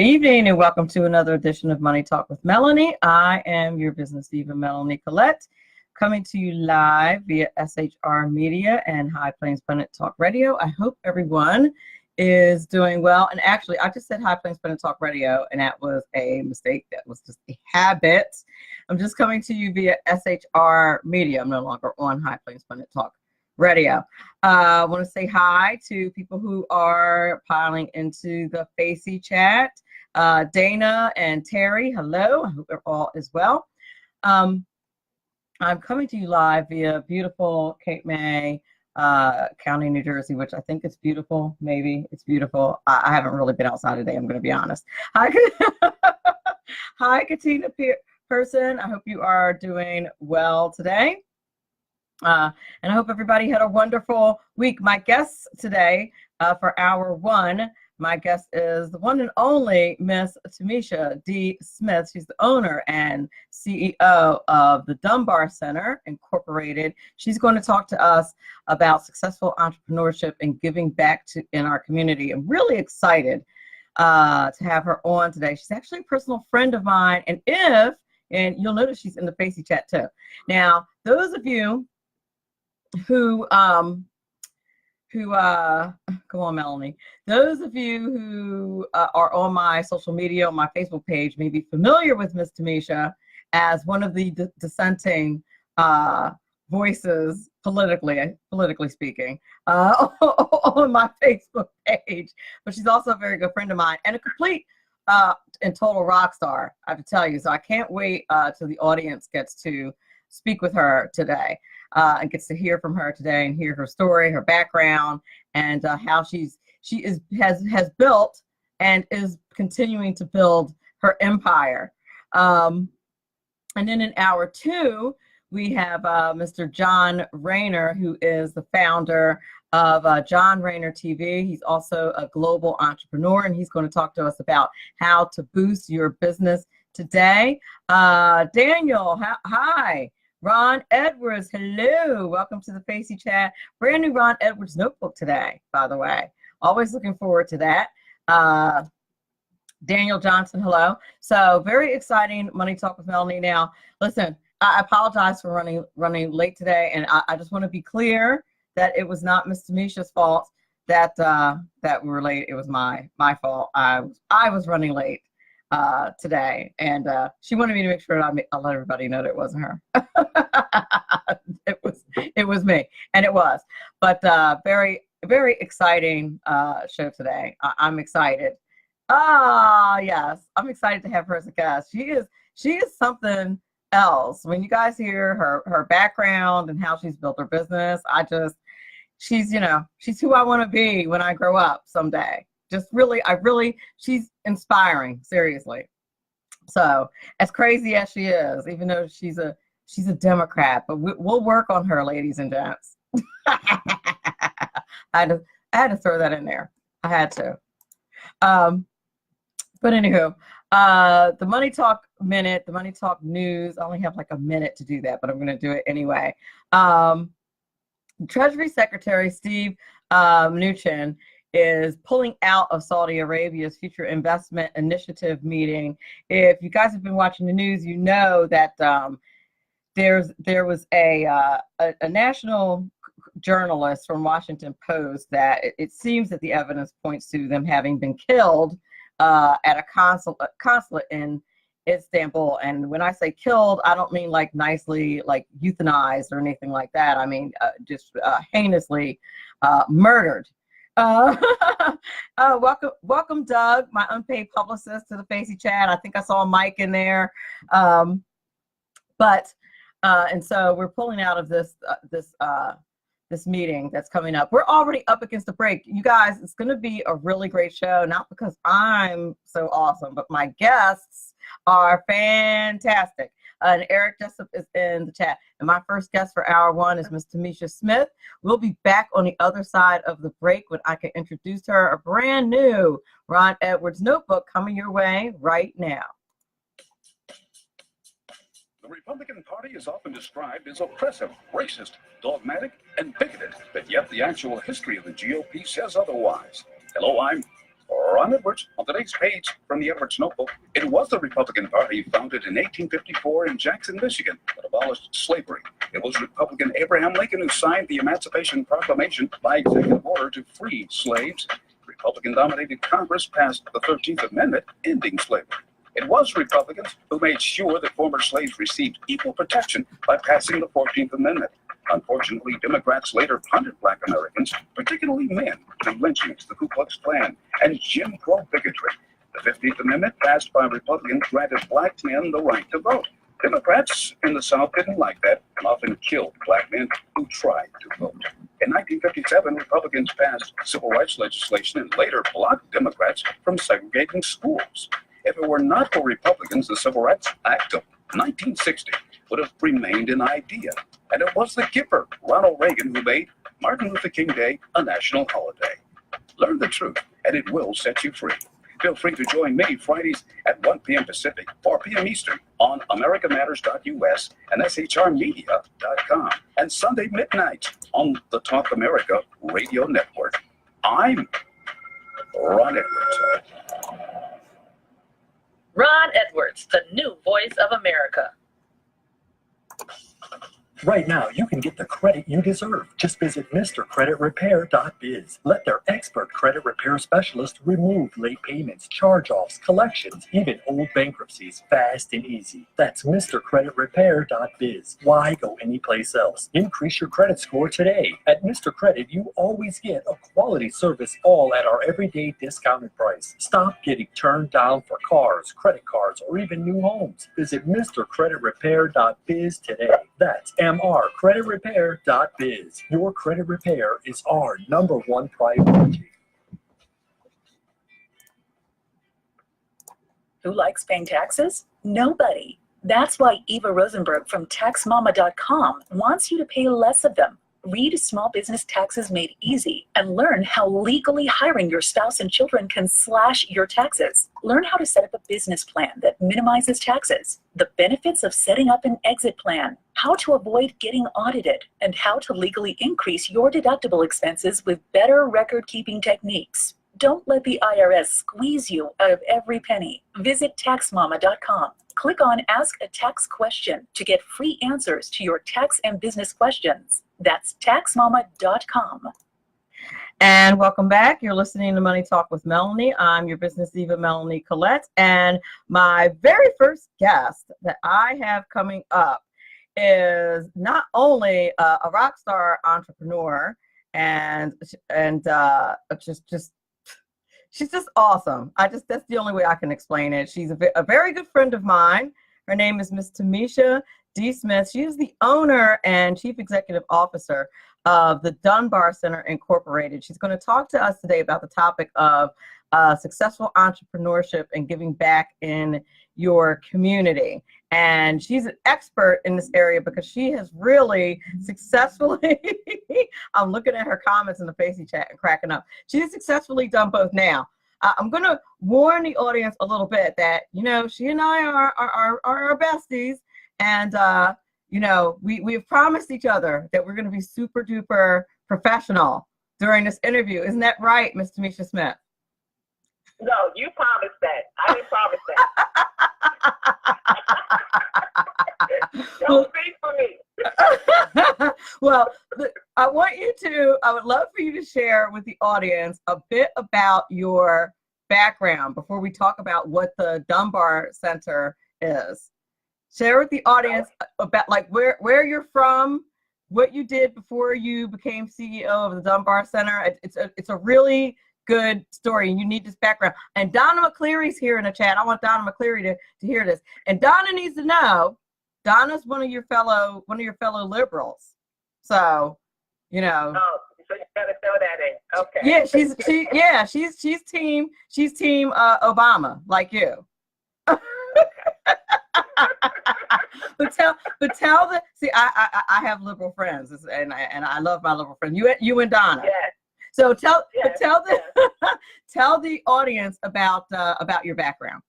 evening and welcome to another edition of Money Talk with Melanie. I am your business diva, Melanie Collette, coming to you live via SHR Media and High Plains Planet Talk Radio. I hope everyone is doing well. And actually, I just said High Plains Planet Talk Radio, and that was a mistake. That was just a habit. I'm just coming to you via SHR Media. I'm no longer on High Plains Planet Talk Radio. I want to say hi to people who are piling into the Facey chat. Dana and Terry, hello. I hope you're all as well. I'm coming to you live via beautiful Cape May County, New Jersey, which I think is beautiful. Maybe it's beautiful. I haven't really been outside today, I'm going to be honest. Hi, Katina Person. I hope you are doing well today. And I hope everybody had a wonderful week. My guest today for hour one, my guest is the one and only Miss Tammeisha D. Smith. She's the owner and CEO of the Dunbar Center Incorporated. She's going to talk to us about successful entrepreneurship and giving back in our community. I'm really excited to have her on today. She's actually a personal friend of mine, and you'll notice she's in the Facey chat too. Now, those of you who come on, Melanie. Those of you who are on my social media, on my Facebook page, may be familiar with Miss Tammeisha as one of the dissenting voices, politically speaking, on my Facebook page. But she's also a very good friend of mine and a complete and total rock star, I have to tell you. So I can't wait till the audience gets to speak with her today. And gets to hear from her today and hear her story, her background, and how she has built and is continuing to build her empire. And then in hour two, we have Mr. John Rayner, who is the founder of John Rayner TV. He's also a global entrepreneur, and he's going to talk to us about how to boost your business today. Daniel, hi. Ron Edwards, hello. Welcome to the Facey chat. Brand new Ron Edwards notebook today, by the way. Always looking forward to that. Daniel Johnson, hello. So very exciting Money Talk with Melanie. Now, listen, I apologize for running late today, and I just want to be clear that it was not Miss Tammeisha's fault that we were late. It was my fault. I was running late today, and she wanted me to make sure I let everybody know that it wasn't her. it was me, and it was. But very, very exciting show today. I'm excited. Yes, I'm excited to have her as a guest. She is something else. When you guys hear her background and how she's built her business, she's who I want to be when I grow up someday. Just really, she's inspiring, seriously. So as crazy as she is, even though she's a Democrat, but we'll work on her, ladies and gents. I had to throw that in there. I had to. But anywho, the Money Talk Minute, the Money Talk News, I only have like a minute to do that, but I'm going to do it anyway. Treasury Secretary Steve Mnuchin is pulling out of Saudi Arabia's Future Investment Initiative meeting. If you guys have been watching the news, you know that there was a national journalist from Washington Post that it seems that the evidence points to them having been killed at a consulate in Istanbul. And when I say killed, I don't mean like nicely, like euthanized or anything like that. I mean just heinously murdered. Welcome, Doug, my unpaid publicist, to the Facey chat. I think I saw Mike in there. And so we're pulling out of this meeting that's coming up. We're already up against the break. You guys, it's going to be a really great show, not because I'm so awesome, but my guests are fantastic. And Eric Jessup is in the chat. And my first guest for hour one is Miss Tammeisha Smith. We'll be back on the other side of the break when I can introduce her a brand new Ron Edwards notebook coming your way right now. The Republican Party is often described as oppressive, racist, dogmatic, and bigoted, but yet the actual history of the GOP says otherwise. Hello, I'm Ron Edwards on today's page from the Edwards Notebook. It was the Republican Party founded in 1854 in Jackson, Michigan, that abolished slavery. It was Republican Abraham Lincoln who signed the Emancipation Proclamation by executive order to free slaves. Republican-dominated Congress passed the 13th Amendment, ending slavery. It was Republicans who made sure that former slaves received equal protection by passing the 14th Amendment. Unfortunately, Democrats later punted Black Americans, particularly men, to lynchings, the Ku Klux Klan, and Jim Crow bigotry. The 15th Amendment, passed by Republicans, granted Black men the right to vote. Democrats in the South didn't like that and often killed Black men who tried to vote. In 1957, Republicans passed civil rights legislation and later blocked Democrats from segregating schools. If it were not for Republicans, the Civil Rights Act of 1960 would have remained an idea. And it was the Gipper, Ronald Reagan, who made Martin Luther King Day a national holiday. Learn the truth, and it will set you free. Feel free to join me Fridays at 1 p.m. Pacific, 4 p.m. Eastern on americamatters.us and shrmedia.com, and Sunday midnight on the Talk America Radio Network. I'm Ron Edwards. Ron Edwards, the new voice of America. Right now, you can get the credit you deserve. Just visit MrCreditRepair.biz. Let their expert credit repair specialist remove late payments, charge-offs, collections, even old bankruptcies, fast and easy. That's MrCreditRepair.biz. Why go anyplace else? Increase your credit score today. At Mr. Credit, you always get a quality service, all at our everyday discounted price. Stop getting turned down for cars, credit cards, or even new homes. Visit MrCreditRepair.biz today. That's MrCreditRepair.biz. Your credit repair is our #1 priority. Who likes paying taxes? Nobody. That's why Eva Rosenberg from TaxMama.com wants you to pay less of them. Read Small Business Taxes Made Easy and learn how legally hiring your spouse and children can slash your taxes. Learn how to set up a business plan that minimizes taxes, the benefits of setting up an exit plan, how to avoid getting audited, and how to legally increase your deductible expenses with better record-keeping techniques. Don't let the IRS squeeze you out of every penny. Visit TaxMama.com. Click on Ask a Tax Question to get free answers to your tax and business questions. That's TaxMama.com. And welcome back. You're listening to Money Talk with Melanie. I'm your business diva, Melanie Collette. And my very first guest that I have coming up is not only a rock star entrepreneur and she's just awesome. That's the only way I can explain it. She's a very good friend of mine. Her name is Miss Tammeisha D. Smith. She is the owner and chief executive officer of the Dunbar Center Incorporated. She's going to talk to us today about the topic of successful entrepreneurship and giving back in your community. And she's an expert in this area because she has really successfully, I'm looking at her comments in the Facey chat and cracking up. She's successfully done both now. I'm going to warn the audience a little bit that, she and I are besties. And, we've promised each other that we're going to be super duper professional during this interview. Isn't that right, Ms. Tammeisha Smith? No, you promised that. I didn't promise that. Don't speak for me. Well, I would love for you to share with the audience a bit about your background before we talk about what the Dunbar Center is. Share with the audience about where you're from, what you did before you became CEO of the Dunbar Center. It's a really good story, and you need this background. And Donna McCleary's here in the chat. I want Donna McCleary to hear this. And Donna needs to know, Donna's one of your fellow liberals. So, Oh, so you gotta throw that in. Okay. Yeah, she's team Obama, like you. but I have liberal friends, and I love my liberal friends. You and Donna. Yes. So tell the audience about your background.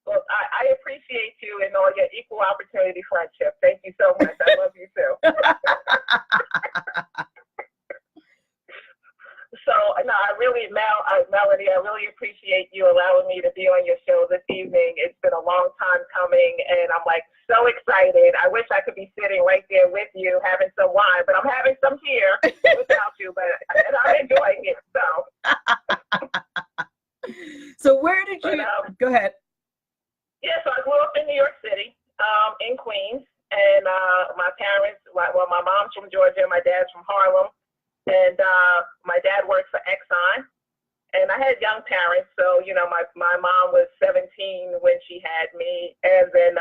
Well, I appreciate you and all your equal opportunity friendship. Thank you so much. I love you too. So, no, Melody, I really appreciate you allowing me to be on your show this evening. It's been a long time coming, and I'm like so excited. I wish I could be sitting right there with you having some wine, but I'm having some here without you, and I'm enjoying it. So where did you, go ahead. Yeah, so I grew up in New York City, in Queens, and my parents, my mom's from Georgia, my dad's from Harlem. And my dad worked for Exxon, and I had young parents. So, my mom was 17 when she had me, and then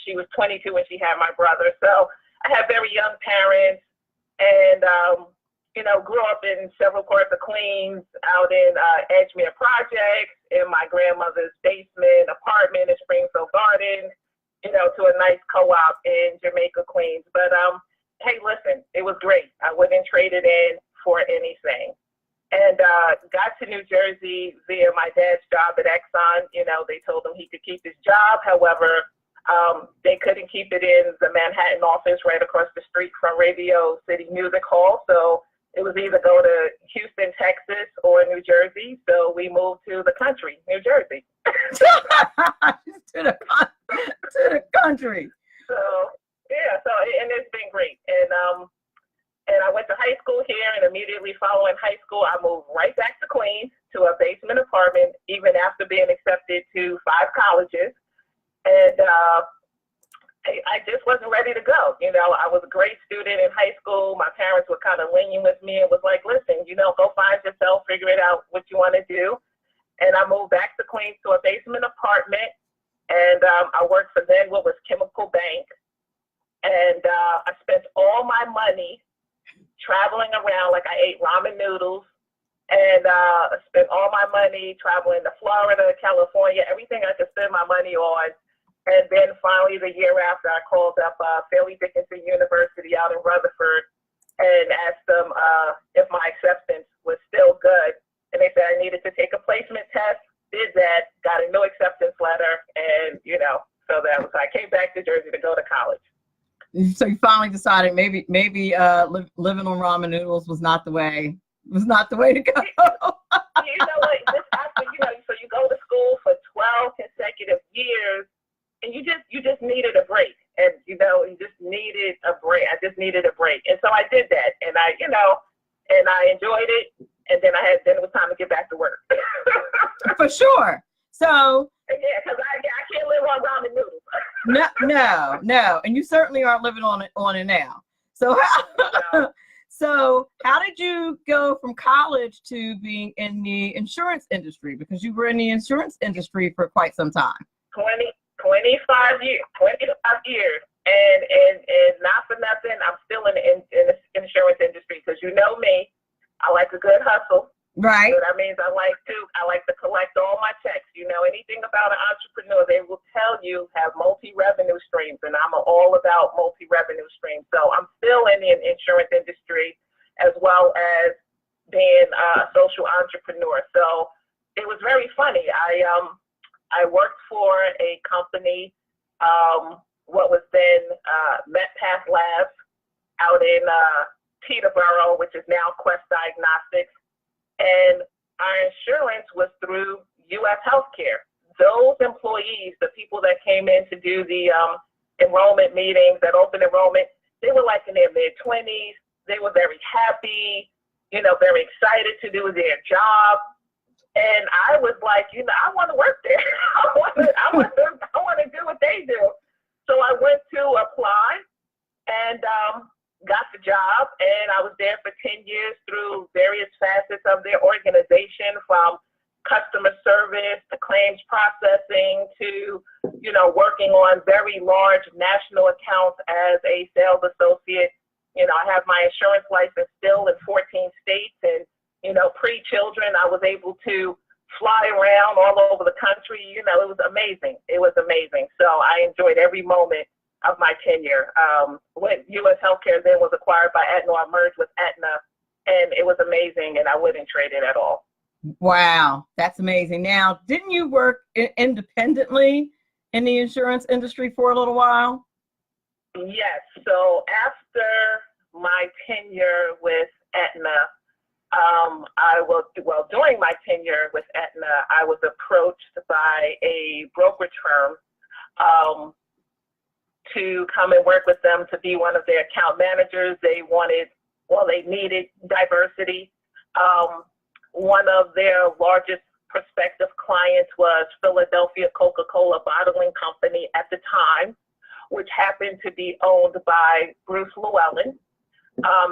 she was 22 when she had my brother. So I had very young parents, and, grew up in several parts of Queens, out in Edgemere Projects, in my grandmother's basement apartment in Springfield Gardens, to a nice co-op in Jamaica, Queens. But hey, listen, it was great. I wouldn't trade it in for anything. And got to New Jersey via my dad's job at Exxon. They told him he could keep his job. However, they couldn't keep it in the Manhattan office right across the street from Radio City Music Hall. So it was either go to Houston, Texas, or New Jersey. So we moved to the country, New Jersey. to the country. So, yeah, and it's been great. And I went to high school here, and immediately following high school, I moved right back to Queens to a basement apartment, even after being accepted to 5 colleges. And I just wasn't ready to go. I was a great student in high school. My parents were kind of lenient with me and was like, listen, go find yourself, figure it out what you want to do. And I moved back to Queens to a basement apartment, and I worked for then what was Chemical Bank. And I spent all my money traveling around. Like, I ate ramen noodles, and spent all my money traveling to Florida, California, everything I could spend my money on. And then finally, the year after, I called up Fairleigh Dickinson University out in Rutherford and asked them if my acceptance was still good. And they said I needed to take a placement test, did that, got a no acceptance letter, and, so I came back to Jersey to go to college. So you finally decided maybe living on ramen noodles was not the way to go. You know what? This after so you go to school for 12 consecutive years, and you just needed a break, and you just needed a break. I just needed a break, and so I did that, and I enjoyed it, and then it was time to get back to work. For sure. So. Yeah, because I can't live on ramen noodles. No, and you certainly aren't living on it now. So how did you go from college to being in the insurance industry? Because you were in the insurance industry for quite some time. 25 years, and not for nothing, I'm still in the insurance industry, because me, I like a good hustle. Right. So that means I like to collect all my checks. Anything about an entrepreneur, they will tell you have multi-revenue streams, and I'm all about multi-revenue streams. So I'm still in the insurance industry, as well as being a social entrepreneur. So it was very funny. I worked for a company, what was then MetPath Labs, out in Peterborough, which is now Quest Diagnostics. And our insurance was through U.S. Healthcare. Those employees, the people that came in to do the enrollment meetings, that open enrollment, they were like in their mid-20s. They were very happy, very excited to do their job. And I was like, I want to work there. I want to do what they do. So I went to apply, and got the job, and I was there for 10 years through various facets of their organization, from customer service to claims processing to, working on very large national accounts as a sales associate. I have my insurance license still in 14 states, and, pre-children, I was able to fly around all over the country. It was amazing. It was amazing. So I enjoyed every moment of my tenure. When U.S. Healthcare then was acquired by Aetna, I merged with Aetna, and it was amazing, and I wouldn't trade it at all. Wow, that's amazing. Now, didn't you work independently in the insurance industry for a little while? Yes. So after my tenure with Aetna, During my tenure with Aetna, I was approached by a brokerage firm to come and work with them to be one of their account managers. They needed diversity. One of their largest prospective clients was Philadelphia Coca-Cola Bottling Company at the time, which happened to be owned by Bruce Llewellyn.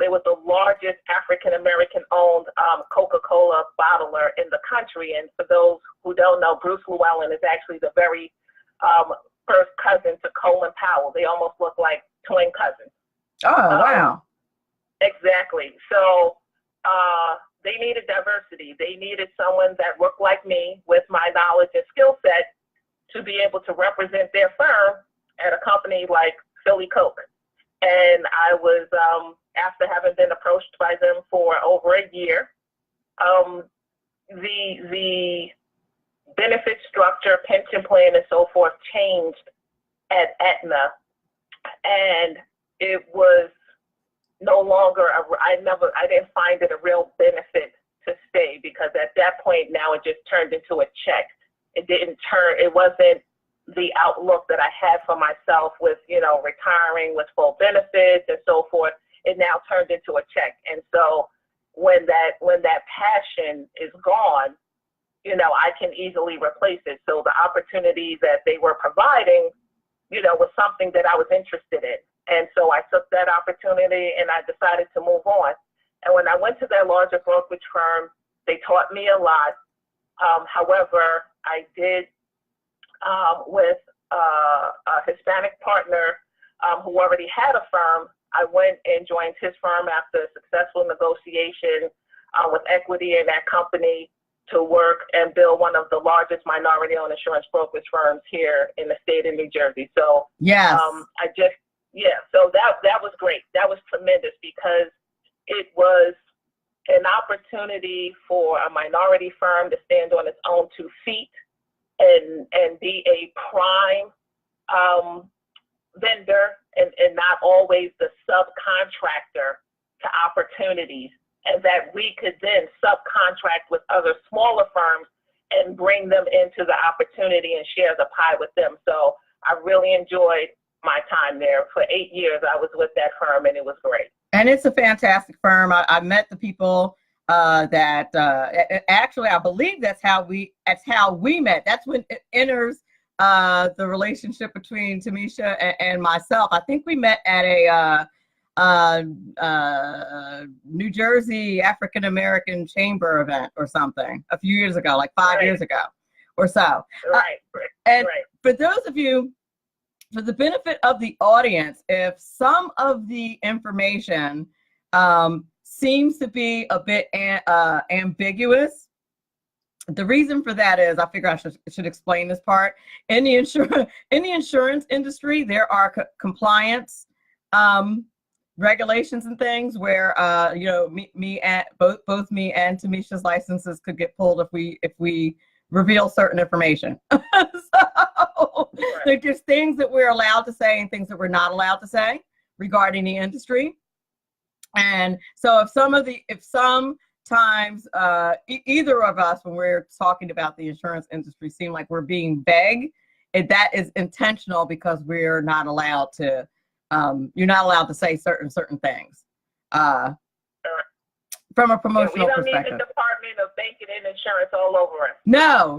It was the largest African-American owned Coca-Cola bottler in the country. And for those who don't know, Bruce Llewellyn is actually the very first cousin to Colin Powell. They almost look like twin cousins. Oh, wow. Exactly. So they needed diversity. They needed someone that looked like me with my knowledge and skill set to be able to represent their firm at a company like Philly Coke. And I was, after having been approached by them for over a year, the benefit structure, pension plan, and so forth changed at Aetna, and it was no longer. I didn't find it a real benefit to stay, because at that point now it just turned into a check. It wasn't the outlook that I had for myself with, retiring with full benefits and so forth. It now turned into a check. And so when that passion is gone, I can easily replace it. So the opportunity that they were providing, was something that I was interested in. And so I took that opportunity and I decided to move on. And when I went to that larger brokerage firm, they taught me a lot. However, I did with a Hispanic partner who already had a firm. I went and joined his firm after a successful negotiation with equity in that company to work and build one of the largest minority-owned insurance brokerage firms here in the state of New Jersey. So yes, so that was great. That was tremendous, because it was an opportunity for a minority firm to stand on its own 2 feet and be a prime vendor and not always the subcontractor to opportunities, and that we could then subcontract with other smaller firms and bring them into the opportunity and share the pie with them. So I really enjoyed my time there. For 8 years, I was with that firm, and it was great. And it's a fantastic firm. I met the people that actually, I believe that's how we met. That's when it enters the relationship between Tammeisha and myself. I think we met at a New Jersey African American Chamber event or something a few years ago, like 5 years ago or so. Right. For those of you, for the benefit of the audience, if some of the information seems to be a bit ambiguous, the reason for that is, I figure I should explain this part. In the insurance industry, there are compliance regulations and things where both me and Tammeisha's licenses could get pulled if we reveal certain information. So there's things that we're allowed to say and things that we're not allowed to say regarding the industry. And so if sometimes either of us, when we're talking about the insurance industry, seem like we're being vague, that is intentional, because we're not allowed to. You're not allowed to say certain things from a promotional perspective. We don't need the Department of Banking and Insurance all over us. No,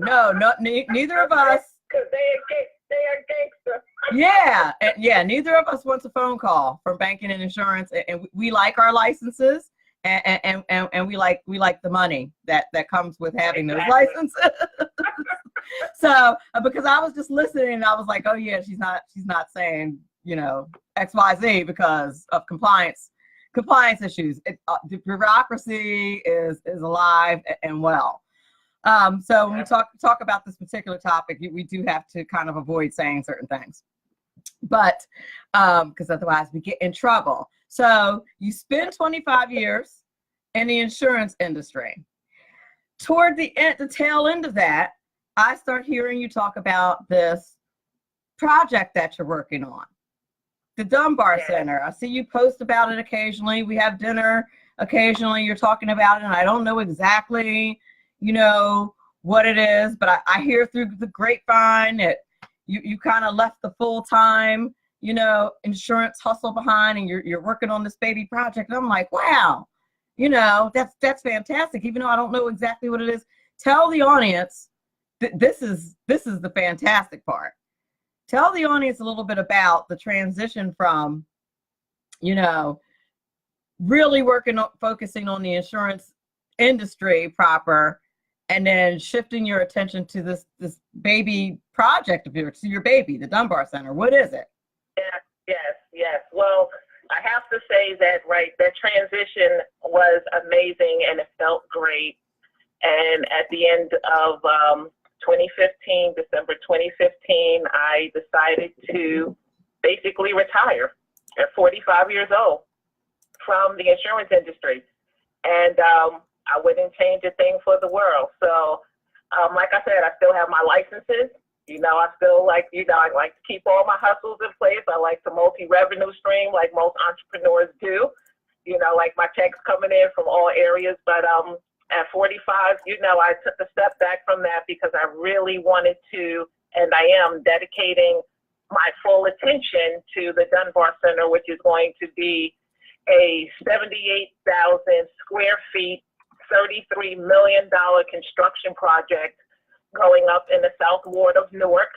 neither of us. Because they are gangster. Yeah, neither of us wants a phone call from banking and insurance, and we like our licenses, and we like the money that comes with having those licenses. So because I was just listening, and I was like, oh yeah, she's not saying XYZ because of compliance issues. The bureaucracy is alive and well. So when we talk about this particular topic, we do have to kind of avoid saying certain things, but because otherwise we get in trouble. So you spend 25 years in the insurance industry. Toward the tail end of that, I start hearing you talk about this project that you're working on, the Dunbar Center. I see you post about it occasionally. We have dinner occasionally you're talking about it, and I don't know exactly, what it is, but I hear through the grapevine that you kind of left the full-time, insurance hustle behind, and you're working on this baby project. And I'm like, wow, that's fantastic. Even though I don't know exactly what it is, tell the audience this is the fantastic part. Tell the audience a little bit about the transition from, really focusing on the insurance industry proper, and then shifting your attention to this baby project of yours, to your baby, the Dunbar Center. What is it? Yes. Well, I have to say that, that transition was amazing and it felt great. And at the end of 2015, December 2015, I decided to basically retire at 45 years old from the insurance industry. And I wouldn't change a thing for the world. So, like I said, I still have my licenses. I still I like to keep all my hustles in place. I like to multi-revenue stream like most entrepreneurs do. Like my checks coming in from all areas. But at 45, I took a step back from that because I really wanted to, and I am dedicating my full attention to the Dunbar Center, which is going to be a 78,000 square feet, $33 million construction project going up in the South Ward of Newark.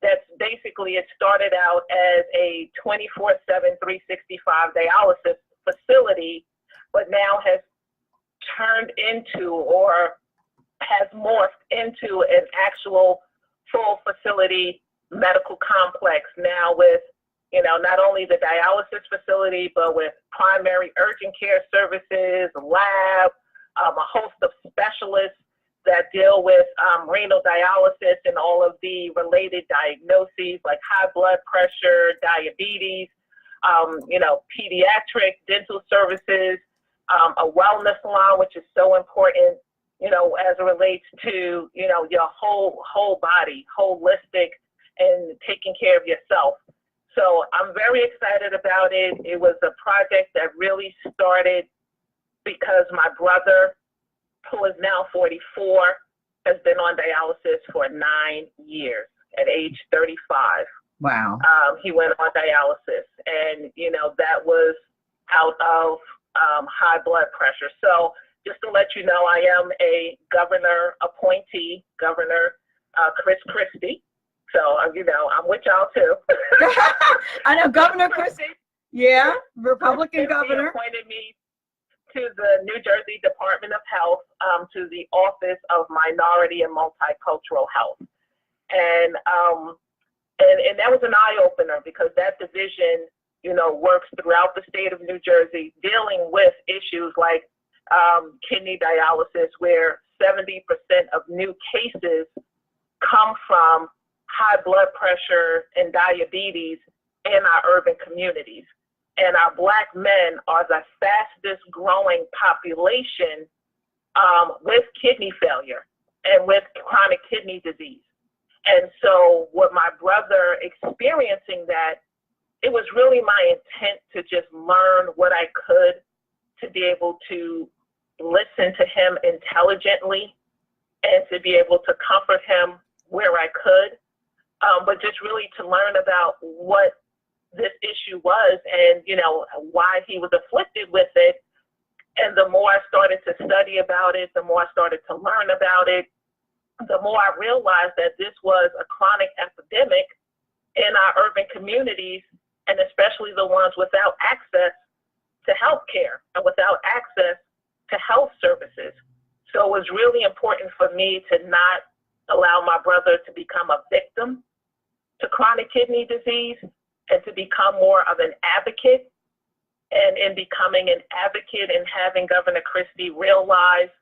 That's basically, it started out as a 24/7, 365 dialysis facility, but now has turned into, or has morphed into, an actual full facility medical complex now with, not only the dialysis facility, but with primary urgent care services, lab, a host of specialists that deal with renal dialysis and all of the related diagnoses like high blood pressure, diabetes, pediatric dental services, a wellness salon, which is so important, as it relates to, your whole body, holistic, and taking care of yourself. So I'm very excited about it. It was a project that really started because my brother, who is now 44, has been on dialysis for 9 years at age 35. Wow. He went on dialysis, and, that was out of high blood pressure. So just to let you know, I am a governor appointee, Governor Chris Christie. So, I'm with y'all too. I know Governor Christie. Yeah, Republican governor. Appointed me to the New Jersey Department of Health, to the Office of Minority and Multicultural Health. And that was an eye-opener because that division, works throughout the state of New Jersey dealing with issues like kidney dialysis, where 70% of new cases come from high blood pressure and diabetes in our urban communities. And our Black men are the fastest growing population with kidney failure and with chronic kidney disease. And so with my brother experiencing that, it was really my intent to just learn what I could to be able to listen to him intelligently and to be able to comfort him where I could, but just really to learn about what this issue was and, why he was afflicted with it. And the more I started to study about it, the more I started to learn about it, the more I realized that this was a chronic epidemic in our urban communities, and especially the ones without access to health care and without access to health services. So it was really important for me to not allow my brother to become a victim to chronic kidney disease and to become more of an advocate. And in becoming an advocate and having Governor Christie realize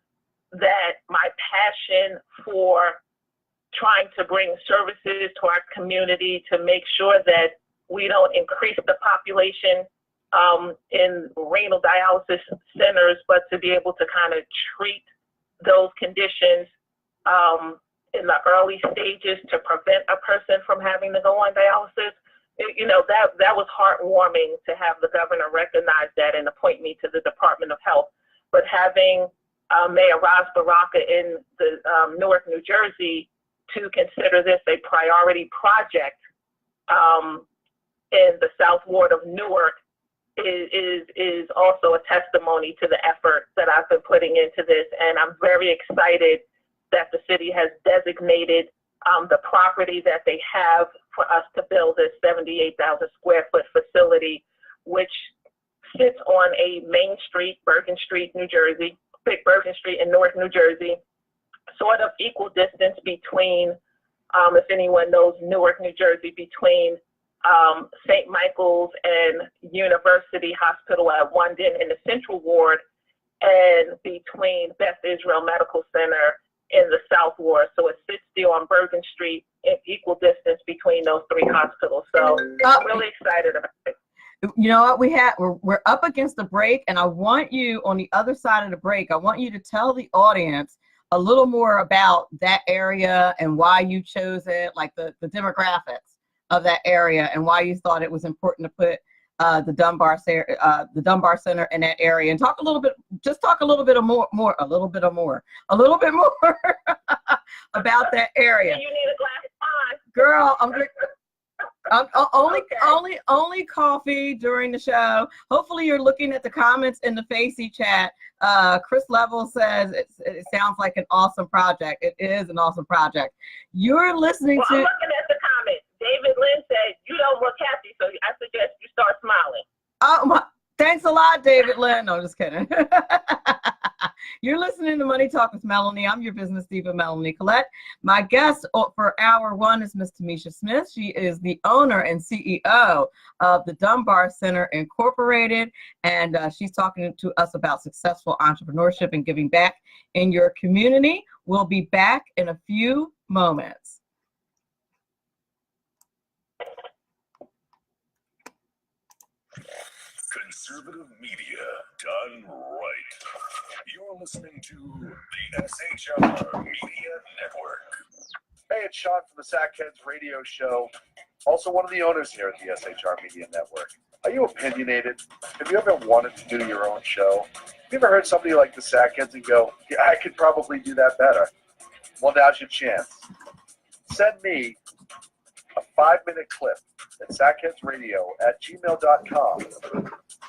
that my passion for trying to bring services to our community to make sure that we don't increase the population in renal dialysis centers, but to be able to kind of treat those conditions in the early stages to prevent a person from having to go on dialysis. That was heartwarming to have the governor recognize that and appoint me to the Department of Health. but having Mayor Ras Baraka in the Newark, New Jersey, to consider this a priority project in the South Ward of Newark is also a testimony to the effort that I've been putting into this. And I'm very excited that the city has designated the property that they have for us to build this 78,000 square foot facility, which sits on a main street, Bergen Street, New Jersey, Bergen Street in Newark, New Jersey, sort of equal distance between, if anyone knows Newark, New Jersey, between St. Michael's and University Hospital at London in the Central Ward, and between Beth Israel Medical Center in the South Ward. So it sits still on Bergen Street in equal distance between those three hospitals. So I'm really excited about it. You know what, we're up against the break, and I want you on the other side of the break, I want you to tell the audience a little more about that area and why you chose it, like the demographics of that area and why you thought it was important to put the Dunbar Center in that area, and talk a little bit more about that area. You need a glass of wine. Girl, only coffee during the show. Hopefully you're looking at the comments in the Facey chat. Chris Level says it sounds like an awesome project. It is an awesome project. You're listening to. I'm looking at the comments. David Lynn said you don't look happy, so I suggest you start smiling. Oh, thanks a lot, David Lynn. No, just kidding. You're listening to Money Talk with Melanie. I'm your business diva, Melanie Collette. My guest for hour one is Miss Tammeisha Smith. She is the owner and CEO of the Dunbar Center Incorporated, and she's talking to us about successful entrepreneurship and giving back in your community. We'll be back in a few moments. Conservative media done right. You're listening to the SHR Media Network. Hey, it's Sean from the Sackheads Radio Show. Also one of the owners here at the SHR Media Network. Are you opinionated? Have you ever wanted to do your own show? Have you ever heard somebody like the Sackheads and go, yeah, I could probably do that better? Well, now's your chance. Send me a 5-minute clip at sackheadsradio@gmail.com,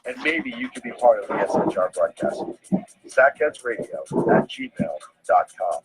and maybe you could be part of the SHR broadcasting team. sackheadsradio@gmail.com.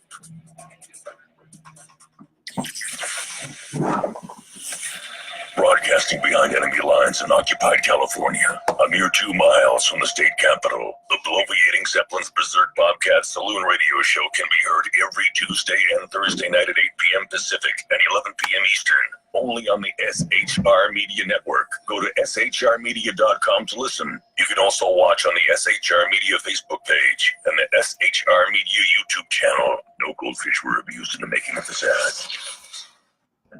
Broadcasting behind enemy lines in occupied California, a mere 2 miles from the state capital, the bloviating Zeppelin's Berserk Bobcat Saloon Radio Show can be heard every Tuesday and Thursday night at 8 p.m. Pacific and 11 p.m. Eastern, only on the SHR Media Network. Go to shrmedia.com to listen. You can also watch on the SHR Media Facebook page and the SHR Media YouTube channel. No goldfish were abused in the making of this ad.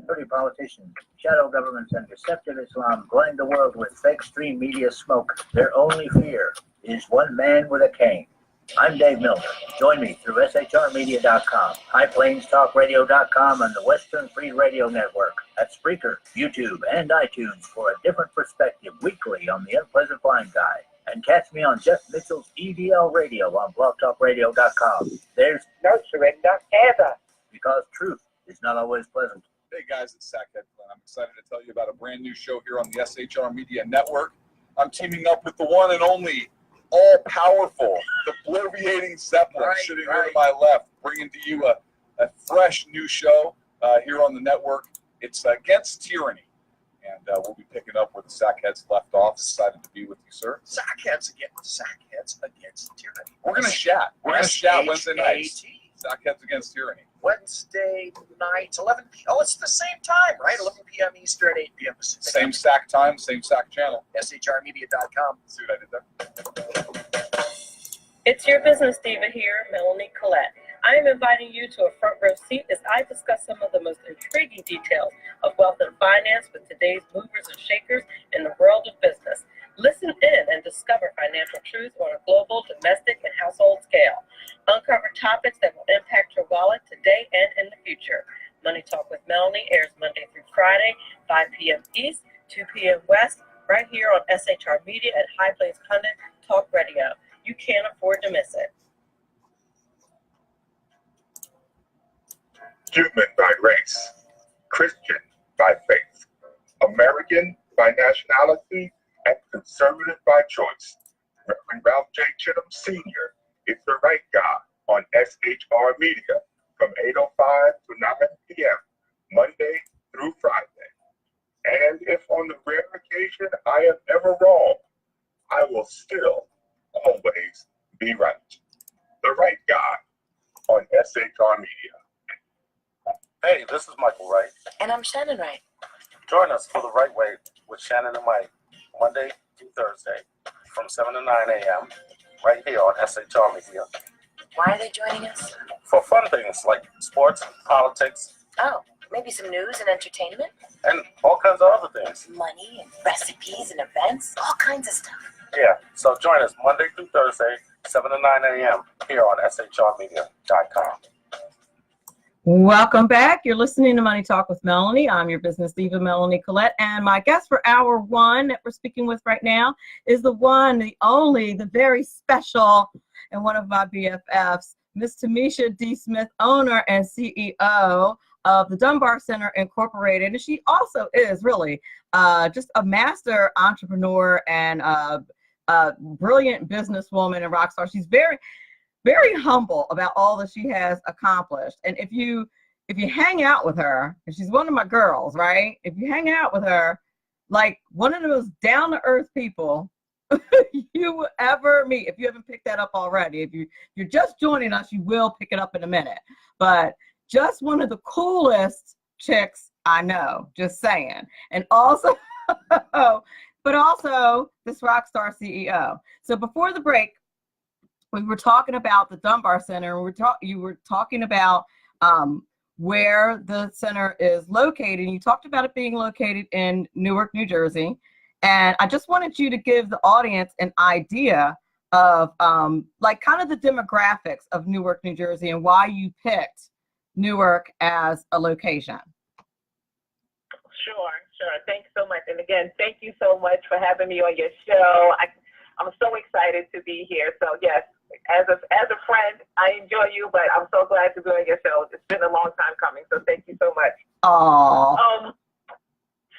Dirty politicians, shadow governments, and deceptive Islam blind the world with fake stream media smoke. Their only fear is one man with a cane. I'm Dave Milner. Join me through shrmedia.com, highplainstalkradio.com, and the Western Free Radio Network at Spreaker, YouTube, and iTunes for a different perspective weekly on the Unpleasant Blind Guy. And catch me on Jeff Mitchell's EDL Radio on blogtalkradio.com. There's no surrender ever, because truth is not always pleasant. Hey guys, it's Sackhead Glenn. I'm excited to tell you about a brand new show here on the SHR Media Network. I'm teaming up with the one and only all-powerful, the bloviating Zeppelin sitting here to my left, bringing to you a fresh new show here on the network. It's Against Tyranny, and we'll be picking up where the Sackheads left off. Excited to be with you, sir. Sackheads Against Tyranny. We're going to chat. We're going to chat Wednesday nights. Sackheads Against Tyranny. Wednesday night, 11 p.m. Oh, it's the same time, right? 11 p.m. Eastern, 8 p.m. Pacific. Same SAC time, same SAC channel. SHRmedia.com. See what I did there? It's your business diva here, Melanie Collette. I am inviting you to a front row seat as I discuss some of the most intriguing details of wealth and finance with today's movers and shakers in the world of business. Listen in and discover financial truths on a global, domestic, and household scale. Uncover topics that will impact your wallet today and in the future. Money Talk with Melanie airs Monday through Friday, 5 p.m. East, 2 p.m. West, right here on SHR Media and High Plains Pundit Talk Radio. You can't afford to miss it. Human by race, Christian by faith, American by nationality, and conservative by choice. Reverend Ralph J. Chittum Sr. is the right guy on SHR Media from 8:05 to 9 p.m., Monday through Friday. And if on the rare occasion I am ever wrong, I will still always be right. The right guy on SHR Media. Hey, this is Michael Wright. And I'm Shannon Wright. Join us for The Right Way with Shannon and Mike, Monday through Thursday from 7 to 9 a.m. right here on SHR Media. Why are they joining us? For fun things like sports, politics, Oh, maybe some news and entertainment? and all kinds of other things. Money and recipes and events? All kinds of stuff. Yeah, so join us Monday through Thursday, 7 to 9 a.m. here on shrmedia.com. Welcome back. You're listening to Money Talk with Melanie. I'm your business diva, Melanie Collette, and my guest for hour one that we're speaking with right now is the one, the only, the very special, and one of my BFFs, Miss Tammeisha D. Smith, owner and CEO of the Dunbar Center Incorporated. And she also is really just a master entrepreneur and a brilliant businesswoman and rock star. She's very humble about all that she has accomplished. And if you hang out with her, and she's one of my girls, right? If you hang out with her, like one of the most down-to-earth people you will ever meet, if you haven't picked that up already. If you're just joining us, you will pick it up in a minute. But just one of the coolest chicks I know, just saying. And also, but also this rock star CEO. So before the break, we were talking about the Dunbar Center. You were talking about where the center is located. You talked about it being located in Newark, New Jersey. And I just wanted you to give the audience an idea of like kind of the demographics of Newark, New Jersey, and why you picked Newark as a location. Sure. Thanks so much. And again, thank you so much for having me on your show. I'm so excited to be here. So yes, as a friend, I enjoy you, but I'm so glad to be on your show. It's been a long time coming, so thank you so much. Aww.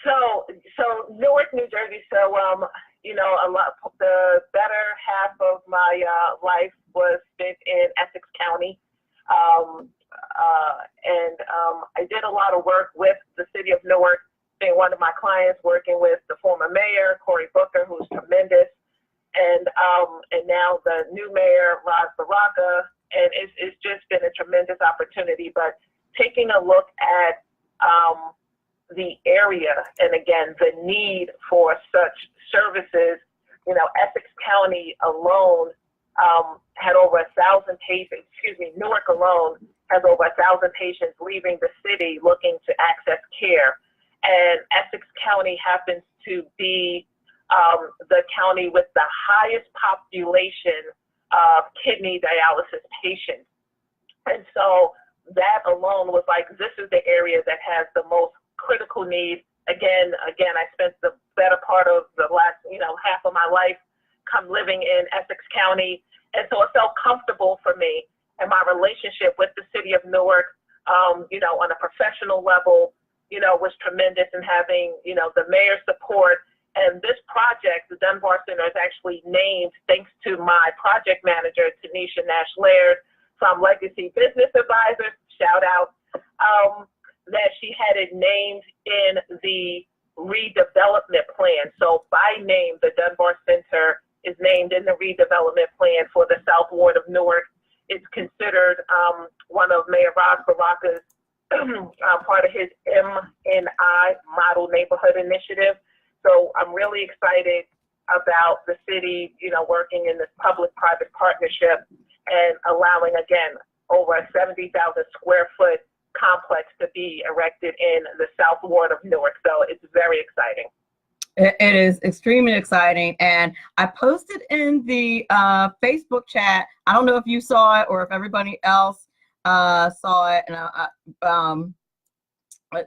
So Newark, New Jersey. So the better half of my life was spent in Essex County, and I did a lot of work with the city of Newark. Being one of my clients, working with the former mayor, Cory Booker, who's tremendous. And now the new mayor, Ras Baraka, and it's just been a tremendous opportunity. But taking a look at the area, and again, the need for such services, Essex County alone had over 1,000 patients, Newark alone has over 1,000 patients leaving the city looking to access care. And Essex County happens to be the county with the highest population of kidney dialysis patients. And so that alone was like, this is the area that has the most critical need. Again, I spent the better part of the last, half of my life living in Essex County. And so it felt comfortable for me, and my relationship with the city of Newark, on a professional level, was tremendous, and having, the mayor's support. And this project, the Dunbar Center, is actually named thanks to my project manager, Tanisha Nash-Laird, from Legacy Business Advisors, shout out, that she had it named in the redevelopment plan. So by name, the Dunbar Center is named in the redevelopment plan for the South Ward of Newark. It's considered one of Mayor Ras Baraka's part of his MNI Model Neighborhood Initiative. So I'm really excited about the city, working in this public-private partnership and allowing, again, over a 70,000 square foot complex to be erected in the South Ward of Newark. So it's very exciting. It is extremely exciting. And I posted in the Facebook chat, I don't know if you saw it or if everybody else saw it, and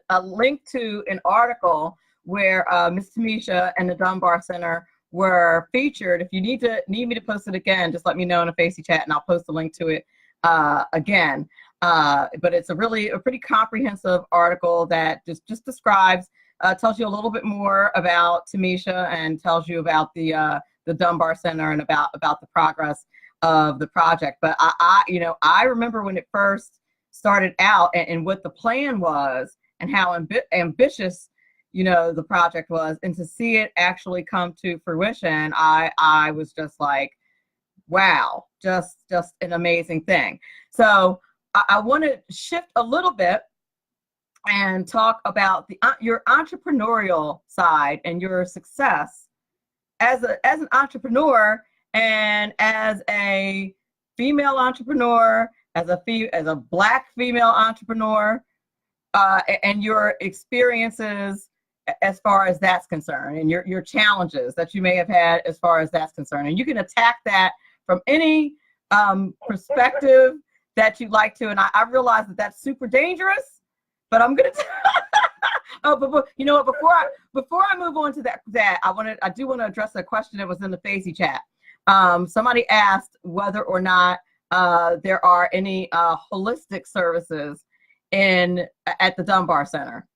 a link to an article where Ms. Tammeisha and the Dunbar Center were featured. If you need me to post it again, just let me know in a Facey chat and I'll post a link to it again. But it's a pretty comprehensive article that just describes, tells you a little bit more about Tammeisha and tells you about the Dunbar Center and about the progress of the project. But I remember when it first started out and what the plan was and how ambitious, the project was, and to see it actually come to fruition, I was just like, wow, just an amazing thing. So I want to shift a little bit and talk about your entrepreneurial side and your success as an entrepreneur and as a female entrepreneur, as a Black female entrepreneur, and your experiences as far as that's concerned, and your challenges that you may have had as far as that's concerned. And you can attack that from any perspective that you'd like to. And I realize that that's super dangerous, but I'm gonna. But you know what? Before I move on to that I do want to address a question that was in the Facey chat. Somebody asked whether or not there are any holistic services at the Dunbar Center.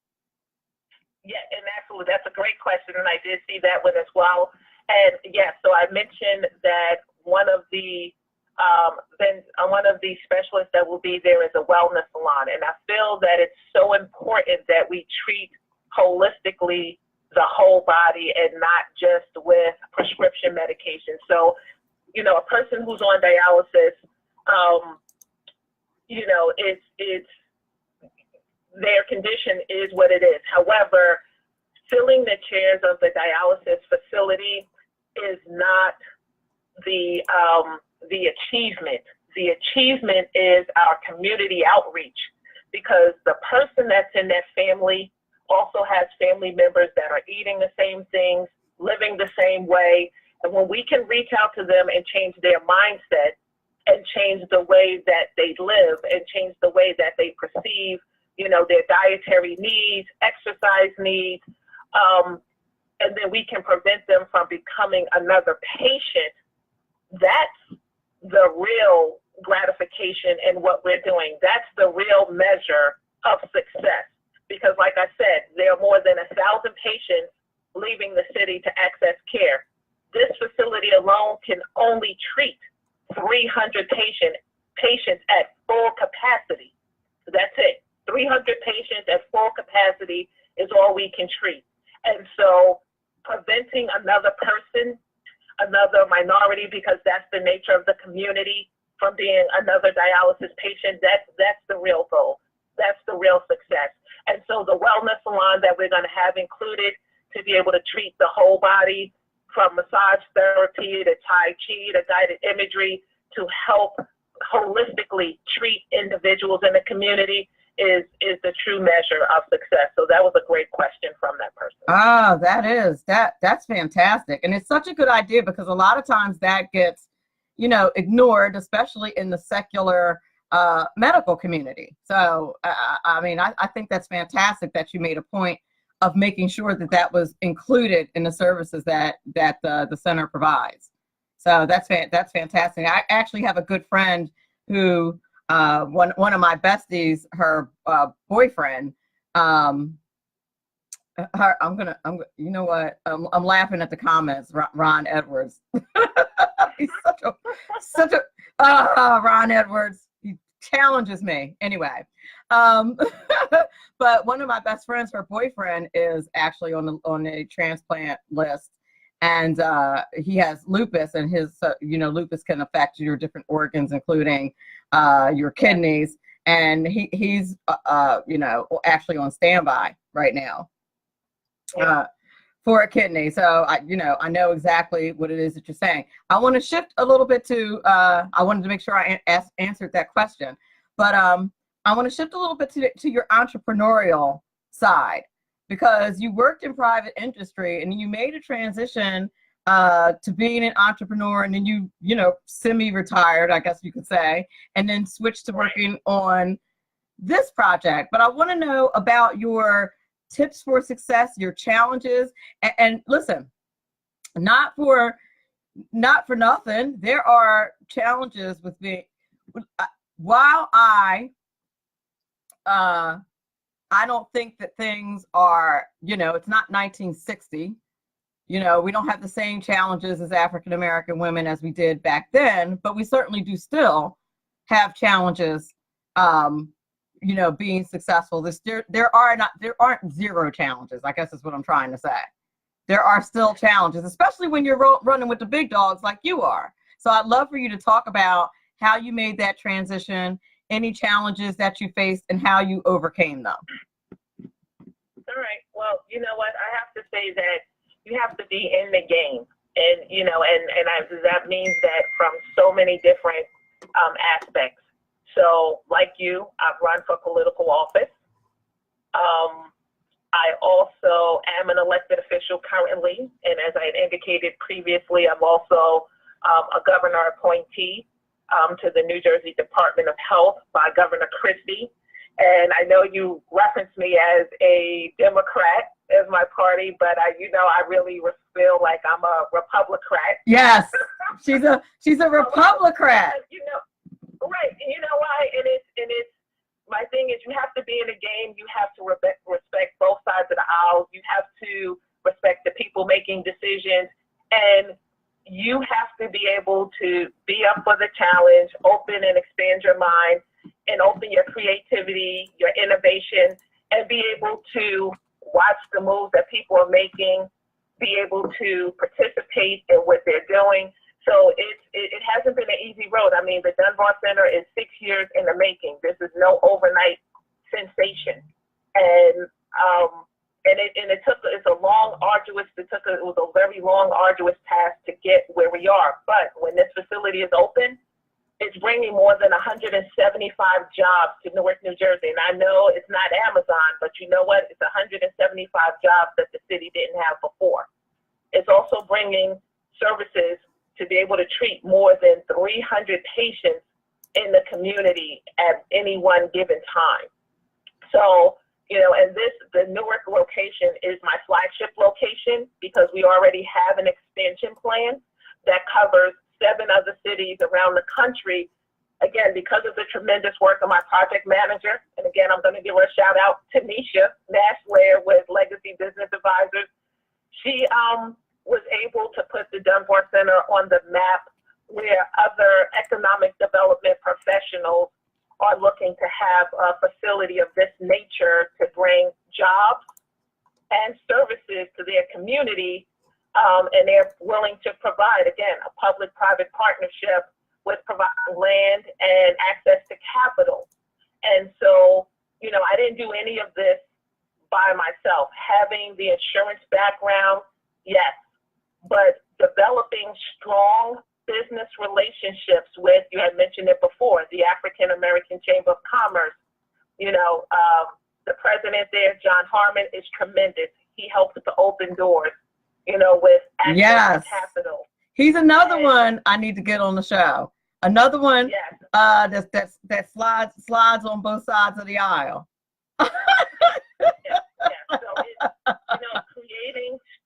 Yeah, and absolutely, that's a great question, and I did see that one as well. And yes, so I mentioned that one of the specialists that will be there is a wellness salon, and I feel that it's so important that we treat holistically the whole body and not just with prescription medication. So, a person who's on dialysis, it's their condition is what it is. However, filling the chairs of the dialysis facility is not the achievement. The achievement is our community outreach, because the person that's in that family also has family members that are eating the same things, living the same way. And when we can reach out to them and change their mindset and change the way that they live and change the way that they perceive, their dietary needs, exercise needs, and then we can prevent them from becoming another patient, that's the real gratification in what we're doing. That's the real measure of success. Because like I said, there are more than 1,000 patients leaving the city to access care. This facility alone can only treat 300 patients at full capacity. That's it. 300 patients at full capacity is all we can treat. And so preventing another person, another minority, because that's the nature of the community, from being another dialysis patient, that's the real goal. That's the real success. And so the wellness salon that we're going to have included to be able to treat the whole body, from massage therapy to Tai Chi to guided imagery, to help holistically treat individuals in the community is the true measure of success. So that was a great question from that person. Oh, that's fantastic. And it's such a good idea, because a lot of times that gets, ignored, especially in the secular medical community. So, I think that's fantastic that you made a point of making sure that was included in the services that the center provides. So that's fantastic. I actually have a good friend who, one of my besties, her boyfriend, I'm laughing at the comments. Ron Edwards. He's such a Ron Edwards. He challenges me anyway. But one of my best friends, her boyfriend, is actually on a transplant list, and he has lupus, and his lupus can affect your different organs, including your kidneys, and he's actually on standby right now for a kidney. So I know exactly what it is that you're saying. I want to shift a little bit to I wanted to make sure I answered that question, but I want to shift a little bit to your entrepreneurial side, because you worked in private industry and you made a transition to being an entrepreneur, and then you semi-retired, I guess you could say, and then switched to working on this project. But I want to know about your tips for success, your challenges, and listen, not for nothing. There are challenges with being, while I don't think that things are, it's not 1960. We don't have the same challenges as African American women as we did back then, but we certainly do still have challenges, being successful. There aren't zero challenges, I guess is what I'm trying to say. There are still challenges, especially when you're running with the big dogs like you are. So I'd love for you to talk about how you made that transition, any challenges that you faced, and how you overcame them. All right. Well, you know what? I have to say that you have to be in the game. And, that means that from so many different aspects. So like you, I've run for political office. I also am an elected official currently. And as I had indicated previously, I'm also a governor appointee to the New Jersey Department of Health by Governor Christie. And I know you referenced me as a Democrat as my party, but I really feel like I'm a Republican. Yes, she's a Republican. Right. And you know why? And it's my thing is you have to be in the game. You have to respect both sides of the aisle. You have to respect the people making decisions, and you have to be able to be up for the challenge, open and expand your mind, and open your creativity, your innovation, and be able to watch the moves that people are making, be able to participate in what they're doing. So it hasn't been an easy road. I mean, the Dunbar Center is 6 years in the making. This is no overnight sensation. And it was a very long, arduous task to get where we are. But when this facility is open, it's bringing more than 175 jobs to Newark, New Jersey. And I know it's not Amazon, but you know what? It's 175 jobs that the city didn't have before. It's also bringing services to be able to treat more than 300 patients in the community at any one given time. So, and the Newark location is my flagship location because we already have an expansion plan that covers 7 other cities around the country. Again, because of the tremendous work of my project manager, and again, I'm going to give her a shout out, Tammeisha Nashler with Legacy Business Advisors. She was able to put the Dunbar Center on the map where other economic development professionals are looking to have a facility of this nature to bring jobs and services to their community. And they're willing to provide, again, a public-private partnership with providing land and access to capital. And so, I didn't do any of this by myself. Having the insurance background, yes, but developing strong business relationships with, you had mentioned it before, the African American Chamber of Commerce. The president there, John Harmon, is tremendous. He helps to open doors, with access to capital. He's another one I need to get on the show. Another one that slides on both sides of the aisle. So